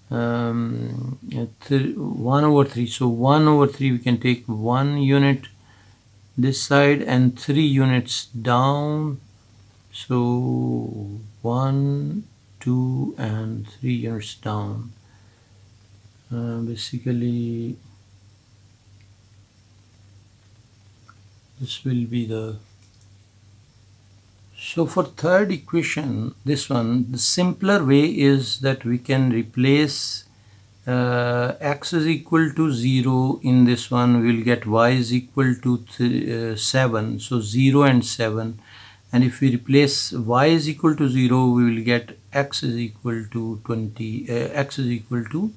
1 over 3. So 1 over 3 we can take 1 unit this side and 3 units down. So 1, 2 and 3 units down. Basically this will be the. So for third equation, this one, the simpler way is that we can replace x is equal to 0 in this one. We will get y is equal to 7. So 0 and 7. And if we replace y is equal to 0, we will get x is equal to 20. X is equal to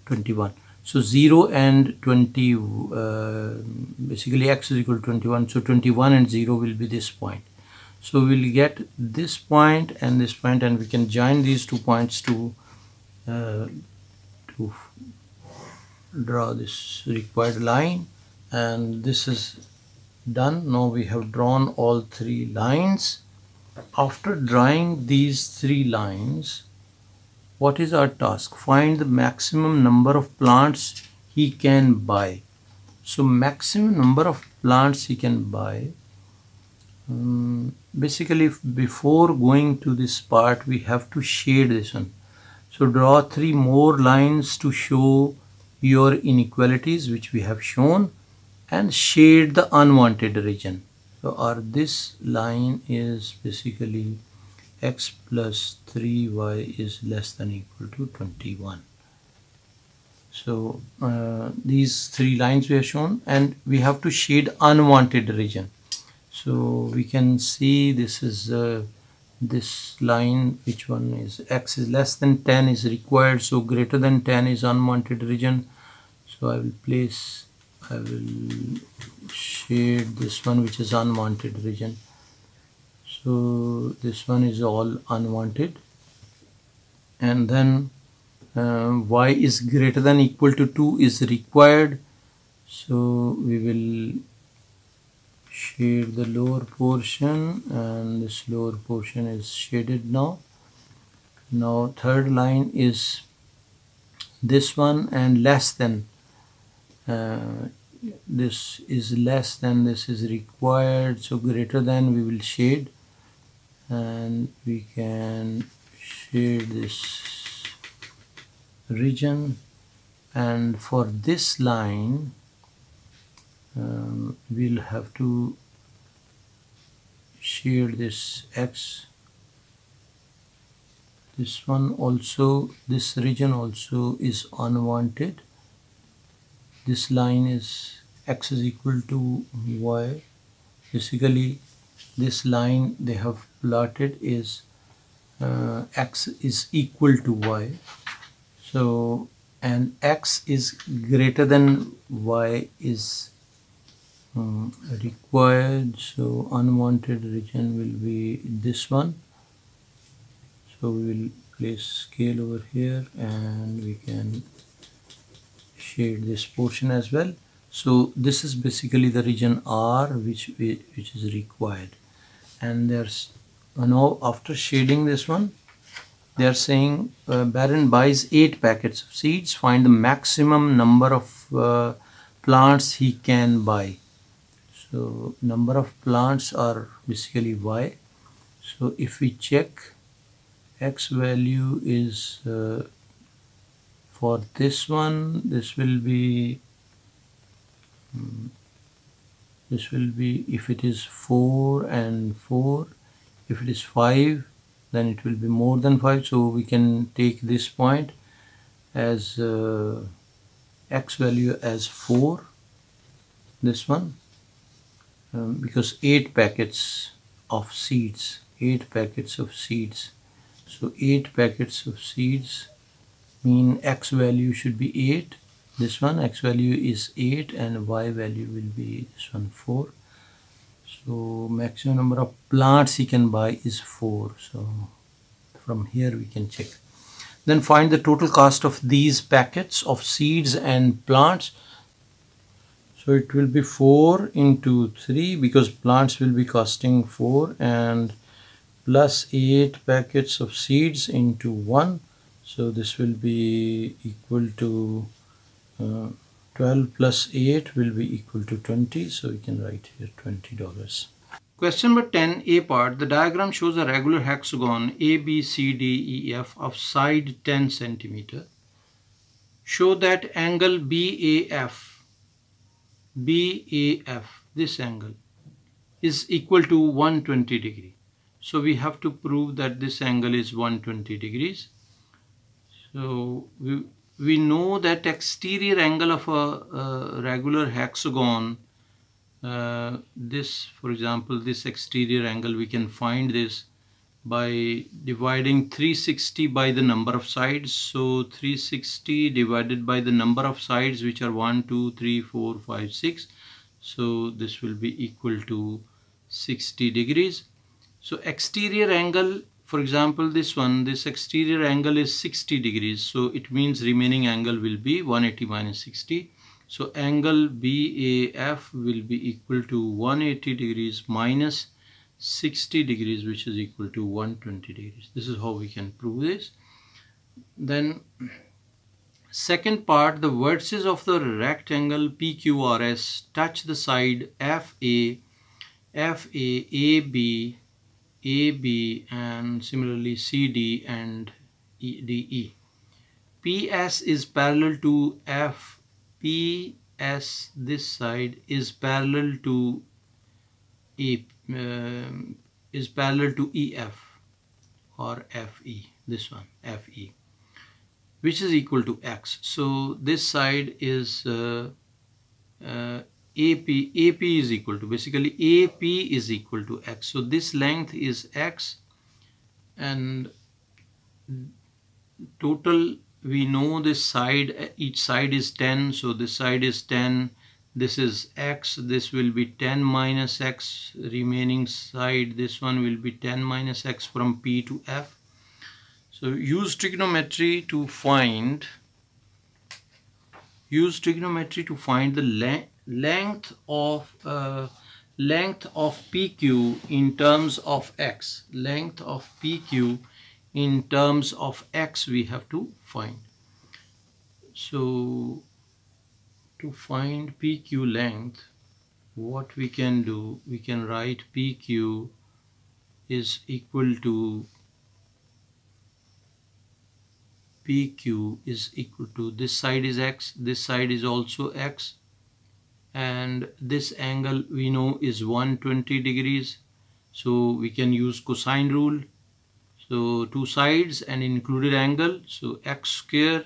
21. So 0 and 20, basically x is equal to 21. So 21 and 0 will be this point. So we'll get this point and this point, and we can join these 2 points to draw this required line. And this is done. Now we have drawn all 3 lines. After drawing these 3 lines, what is our task? Find the maximum number of plants he can buy. So maximum number of plants he can buy. Basically, before going to this part, we have to shade this one. So draw 3 more lines to show your inequalities, which we have shown, and shade the unwanted region. So our this line is basically x plus 3y is less than equal to 21. So these 3 lines we have shown, and we have to shade unwanted region. So we can see this is this line, which one is x is less than 10 is required, so greater than 10 is unwanted region. So I will shade this one, which is unwanted region. So this one is all unwanted. And then y is greater than equal to 2 is required. So we will shade the lower portion, and this lower portion is shaded now. Now third line is this one, and less than this is less than this is required, so greater than we will shade, and we can shade this region. And for this line we'll have to shade this x, this one also, this region also is unwanted. This line is x is equal to y. Basically this line they have plotted is x is equal to y. So, and x is greater than y is required. So unwanted region will be this one. So So we will place scale over here and we can shade this portion as well. So this is basically the region R which is required, and there's now after shading this one, they are saying Baron buys 8 packets of seeds. Find the maximum number of plants he can buy. So number of plants are basically Y. So if we check, X value is for this one, this will be if it is 4 and 4, if it is 5, then it will be more than 5. So we can take this point as X value as 4, this one, because 8 packets of seeds, 8 packets of seeds. So 8 packets of seeds mean X value should be 8. This one X value is 8 and Y value will be this one 4. So maximum number of plants he can buy is 4. So from here we can check. Then find the total cost of these packets of seeds and plants. So it will be 4 into 3 because plants will be costing 4, and plus 8 packets of seeds into 1. So this will be equal to 12 plus 8 will be equal to 20. So we can write here $20. Question number 10, A part. The diagram shows a regular hexagon A, B, C, D, E, F of side 10 centimeter. Show that angle BAF, this angle, is equal to 120 degree. So we have to prove that this angle is 120 degrees. So we know that exterior angle of a regular hexagon, this, for example, this exterior angle, we can find this by dividing 360 by the number of sides. So 360 divided by the number of sides, which are 1, 2, 3, 4, 5, 6. So this will be equal to 60 degrees. So exterior angle, for example, this one, this exterior angle is 60 degrees. So it means remaining angle will be 180 minus 60. So angle BAF will be equal to 180 degrees minus 60 degrees, which is equal to 120 degrees. This is how we can prove this. Then second part, the vertices of the rectangle PQRS touch the side FA, AB, AB, and similarly CD and DE. PS is parallel to F. PS, this side, is parallel to EF or FE, this one, FE, which is equal to X. So this side is AP is equal to, basically AP is equal to X. So this length is X, and total, we know this side, each side is 10. So this side is 10. This is X. This will be 10 minus X. Remaining side, this one will be 10 minus X from P to F. So use trigonometry to find the length of PQ in terms of X. Length of PQ in terms of X we have to find. So to find PQ length, what we can do, we can write PQ is equal to this side is X, this side is also X, and this angle we know is 120 degrees. So we can use cosine rule. So two sides and included angle, so x square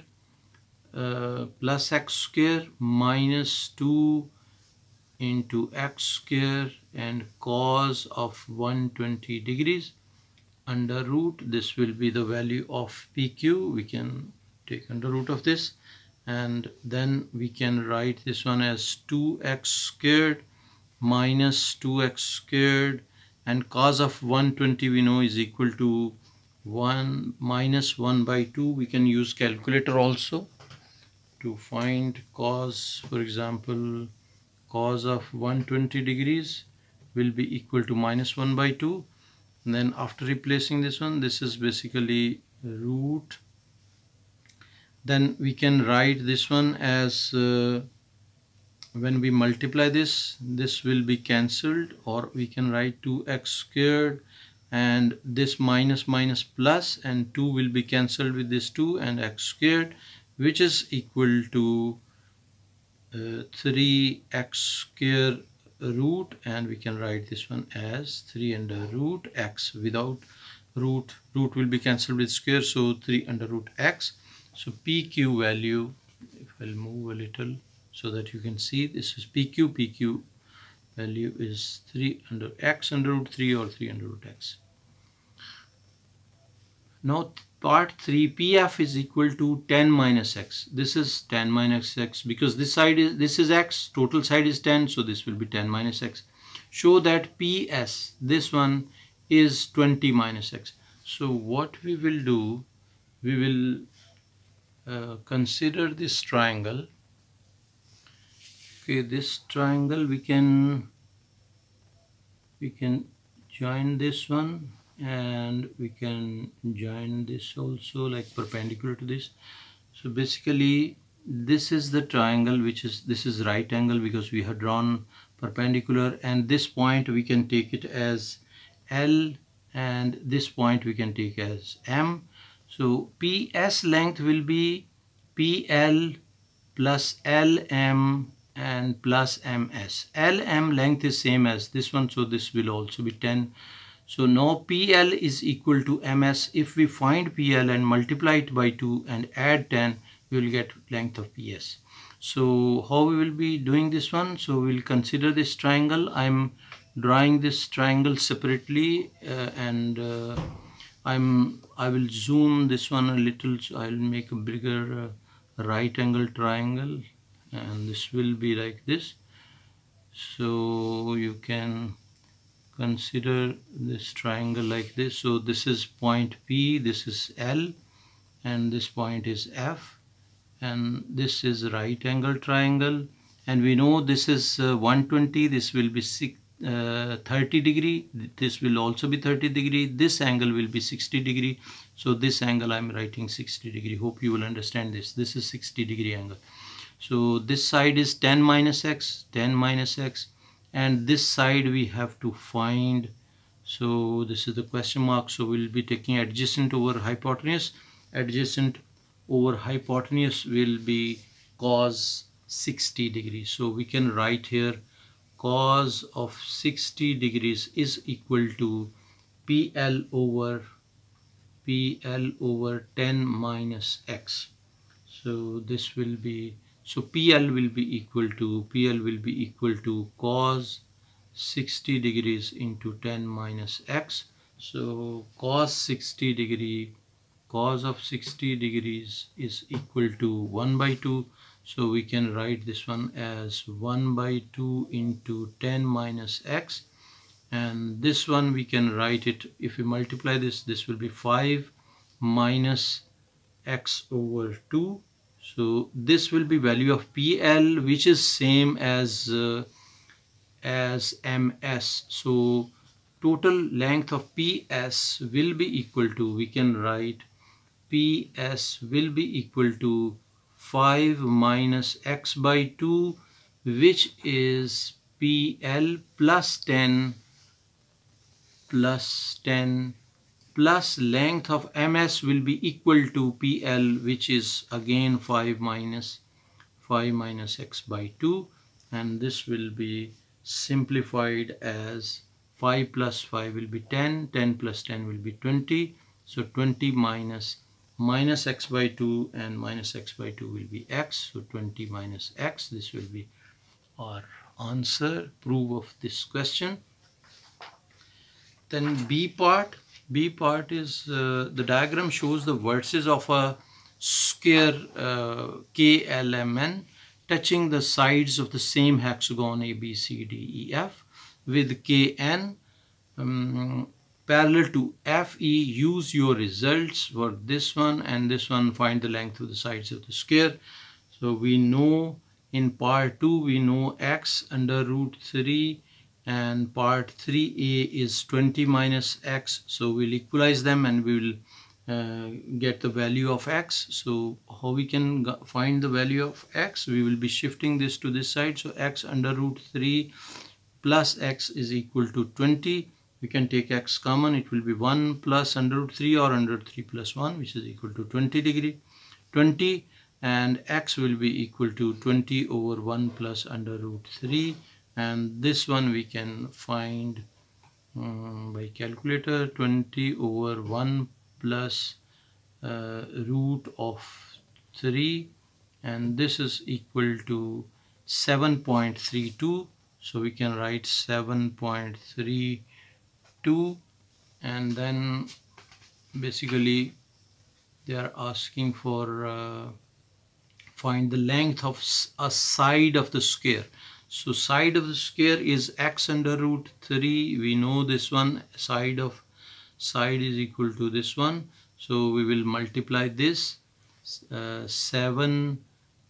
plus x square minus 2 into x square and cos of 120 degrees under root. This will be the value of PQ. We can take under root of this, and then we can write this one as 2x squared minus 2x squared, and cos of 120 we know is equal to 1 minus 1 by 2. We can use calculator also to find cos. For example, cos of 120 degrees will be equal to minus 1 by 2. And then after replacing this one, this is basically root. Then we can write this one as when we multiply this will be cancelled, or we can write 2x squared, and this minus minus plus, and 2 will be cancelled with this 2 and x squared, which is equal to 3x square root, and we can write this one as 3 under root x. Without root will be cancelled with square, so 3 under root x. So PQ value, if I'll move a little so that you can see, this is PQ value is 3 under x under root 3, or 3 under root x. Now part 3, PF is equal to 10 minus x. This is 10 minus x because this is x, total side is 10, so this will be 10 minus x. Show that PS, this one, is 20 minus x. So what we will do, we will consider this triangle. Okay, this triangle we can join this one, and we can join this also, like perpendicular to this. So basically this is the triangle, this is right angle because we have drawn perpendicular, and this point we can take it as L, and this point we can take as M. So PS length will be PL plus LM and plus MS. LM length is same as this one, so this will also be 10. So now PL is equal to MS. If we find PL and multiply it by 2 and add 10, we will get length of PS. So how we will be doing this one? So we will consider this triangle. I'm drawing this triangle separately, and I will zoom this one a little, so I will make a bigger right angle triangle, and this will be like this. So you can consider this triangle like this. So this is point P, this is L, and this point is F, and this is right angle triangle, and we know this is 120, this will be 30 degree, this will also be 30 degree, this angle will be 60 degree. So this angle I'm writing 60 degree. Hope you will understand this. This is 60 degree angle. So this side is 10 minus x, 10 minus x, and this side we have to find. So this is the question mark. So we'll be taking adjacent over hypotenuse. Adjacent over hypotenuse will be cos 60 degrees. So we can write here cos of 60 degrees is equal to PL over 10 minus x. So this will be, so PL will be equal to cos 60 degrees into 10 minus x. So cos 60 degree, cos of 60 degrees is equal to 1 by 2. So we can write this one as 1 by 2 into 10 minus x, and this one we can write it, if we multiply this, this will be 5 minus x over 2. So this will be value of PL, which is same as MS. So total length of PS will be equal to, we can write PS will be equal to 5 minus x by 2, which is PL plus 10 plus length of MS will be equal to PL, which is again 5 minus x by 2, and this will be simplified as 5 plus 5 will be 10, 10 plus 10 will be 20. So 20 minus x by 2, and minus x by 2 will be x. So 20 minus x, this will be our answer, proof of this question. Then B part is the diagram shows the vertices of a square KLMN touching the sides of the same hexagon A, B, C, D, E, F with KN parallel to FE, use your results for this one and this one, find the length of the sides of the square. So we know in part 2 we know x under root 3 and part 3a is 20 minus x, so we'll equalize them and we will get the value of x. So how we can find the value of x? We will be shifting this to this side, so x under root 3 plus x is equal to 20. We can take x common, it will be 1 plus under root 3 or under 3 plus 1, which is equal to 20, and x will be equal to 20 over 1 plus under root 3, and this one we can find by calculator. 20 over 1 plus root of 3, and this is equal to 7.32, so we can write 7.32, and then basically they are asking for find the length of a side of the square. So side of the square is x under root 3. We know this one, side is equal to this one, so we will multiply this 7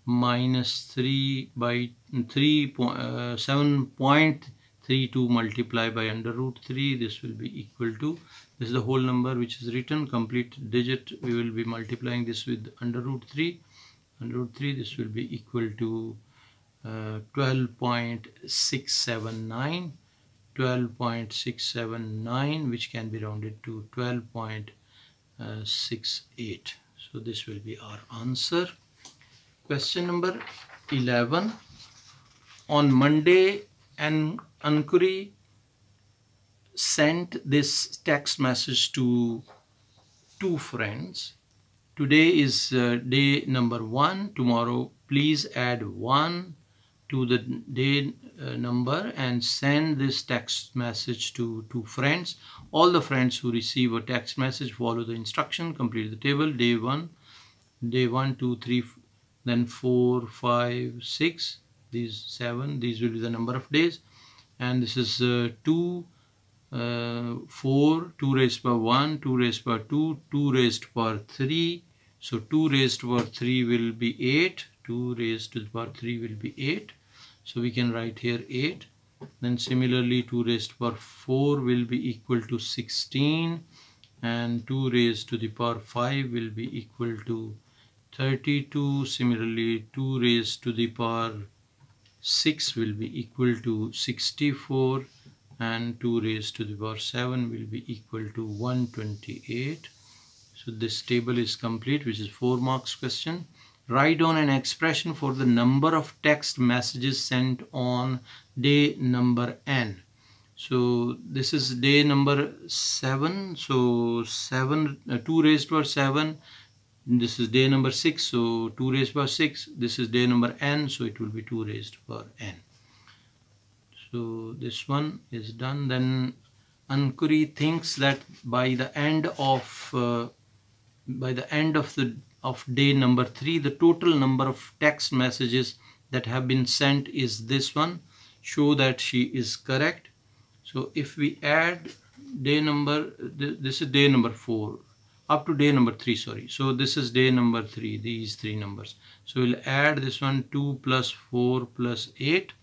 minus 3 by 7.32 multiplied by under root 3. This will be equal to, this is the whole number which is written, complete digit. We will be multiplying this with under root 3. Under root 3, this will be equal to 12.679, which can be rounded to 12.68. So this will be our answer. Question number 11. On Monday, an inquiry sent this text message to 2 friends. Today is day number 1. Tomorrow, please add 1 to the day number and send this text message to 2 friends. All the friends who receive a text message follow the instruction, complete the table. Day 1, 2, 3, then 4, 5, 6, these 7, these will be the number of days, and this is 2, 4, 2 raised to power 1, 2 raised to power 2, 2 raised to power 3. So 2 raised to power 3 will be 8. 2 raised to the power 3 will be 8. So we can write here 8. Then similarly 2 raised to power 4 will be equal to 16. And 2 raised to the power 5 will be equal to 32. Similarly 2 raised to the power 6 will be equal to 64. And 2 raised to the power 7 will be equal to 128. So this table is complete, which is 4 marks question. Write down an expression for the number of text messages sent on day number n. So this is day number 7. So 2 raised to power 7. This is day number 6. So 2 raised to power 6. This is day number n. So it will be 2 raised to power n. So this one is done. Then inquiry thinks that by the end of day number 3, the total number of text messages that have been sent is this one. Show that she is correct. So if we add day number, this is day number 4 up to day number 3, sorry. So this is day number 3, these 3 numbers. So we'll add this one, 2 plus 4 plus 8.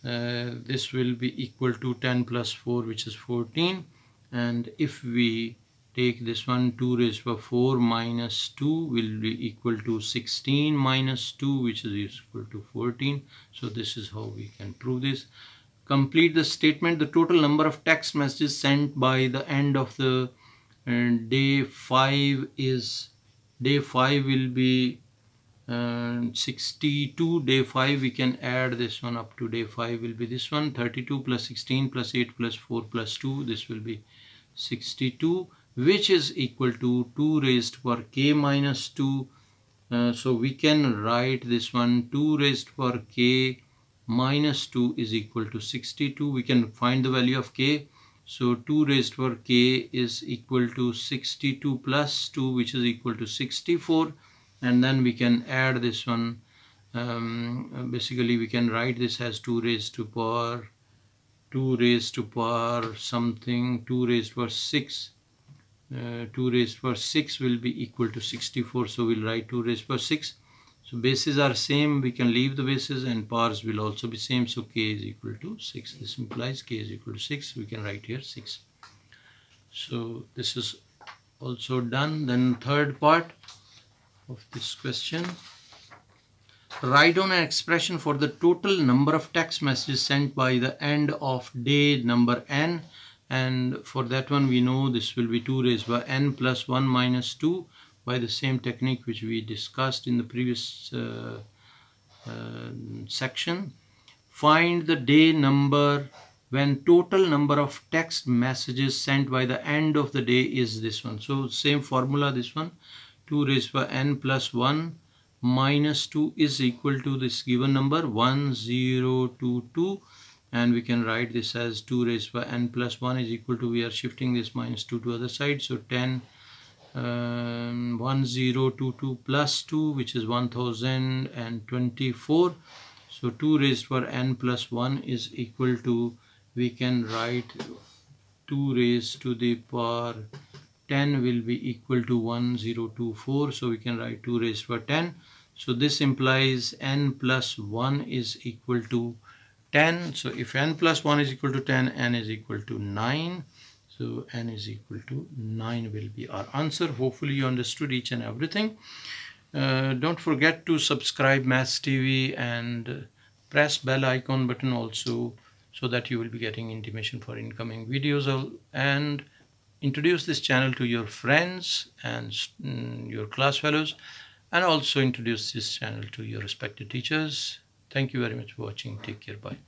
This will be equal to 10 plus 4, which is 14. And if we take this one, 2 raised to power 4 minus 2 will be equal to 16 minus 2, which is equal to 14. So this is how we can prove this. Complete the statement. The total number of text messages sent by the end of the day 5 is, day 5 will be 62. Day 5 we can add this one up to day 5 will be this one, 32 plus 16 plus 8 plus 4 plus 2. This will be 62, which is equal to 2 raised to power k minus 2. So we can write this one, 2 raised to power k minus 2 is equal to 62. We can find the value of k. So 2 raised to power k is equal to 62 plus 2, which is equal to 64. And then we can add this one. Basically we can write this as 2 raised to power 2 raised to power something, 2 raised to power 6. 2 raised to power 6 will be equal to 64, so we'll write 2 raised to power 6. So bases are same, we can leave the bases, and powers will also be same, so k is equal to 6. This implies k is equal to 6. We can write here 6. So this is also done. Then third part of this question. Write down an expression for the total number of text messages sent by the end of day number n, and for that one we know this will be 2 raised by n plus 1 minus 2 by the same technique which we discussed in the previous section. Find the day number when total number of text messages sent by the end of the day is this one. So same formula, this one, 2 raised by n plus 1 minus 2 is equal to this given number 1022, and we can write this as 2 raised by n plus 1 is equal to, we are shifting this minus 2 to other side, so 1022 plus 2, which is 1024. So 2 raised by n plus 1 is equal to, we can write 2 raised to the power 10 will be equal to 1024, so we can write 2 raised by 10. So this implies n plus 1 is equal to 10. So if n plus 1 is equal to 10, n is equal to 9. So n is equal to 9 will be our answer. Hopefully you understood each and everything. Don't forget to subscribe Maths TV and press bell icon button also, so that you will be getting intimation for incoming videos, and introduce this channel to your friends and your class fellows, and also introduce this channel to your respected teachers. Thank you very much for watching. Take care. Bye.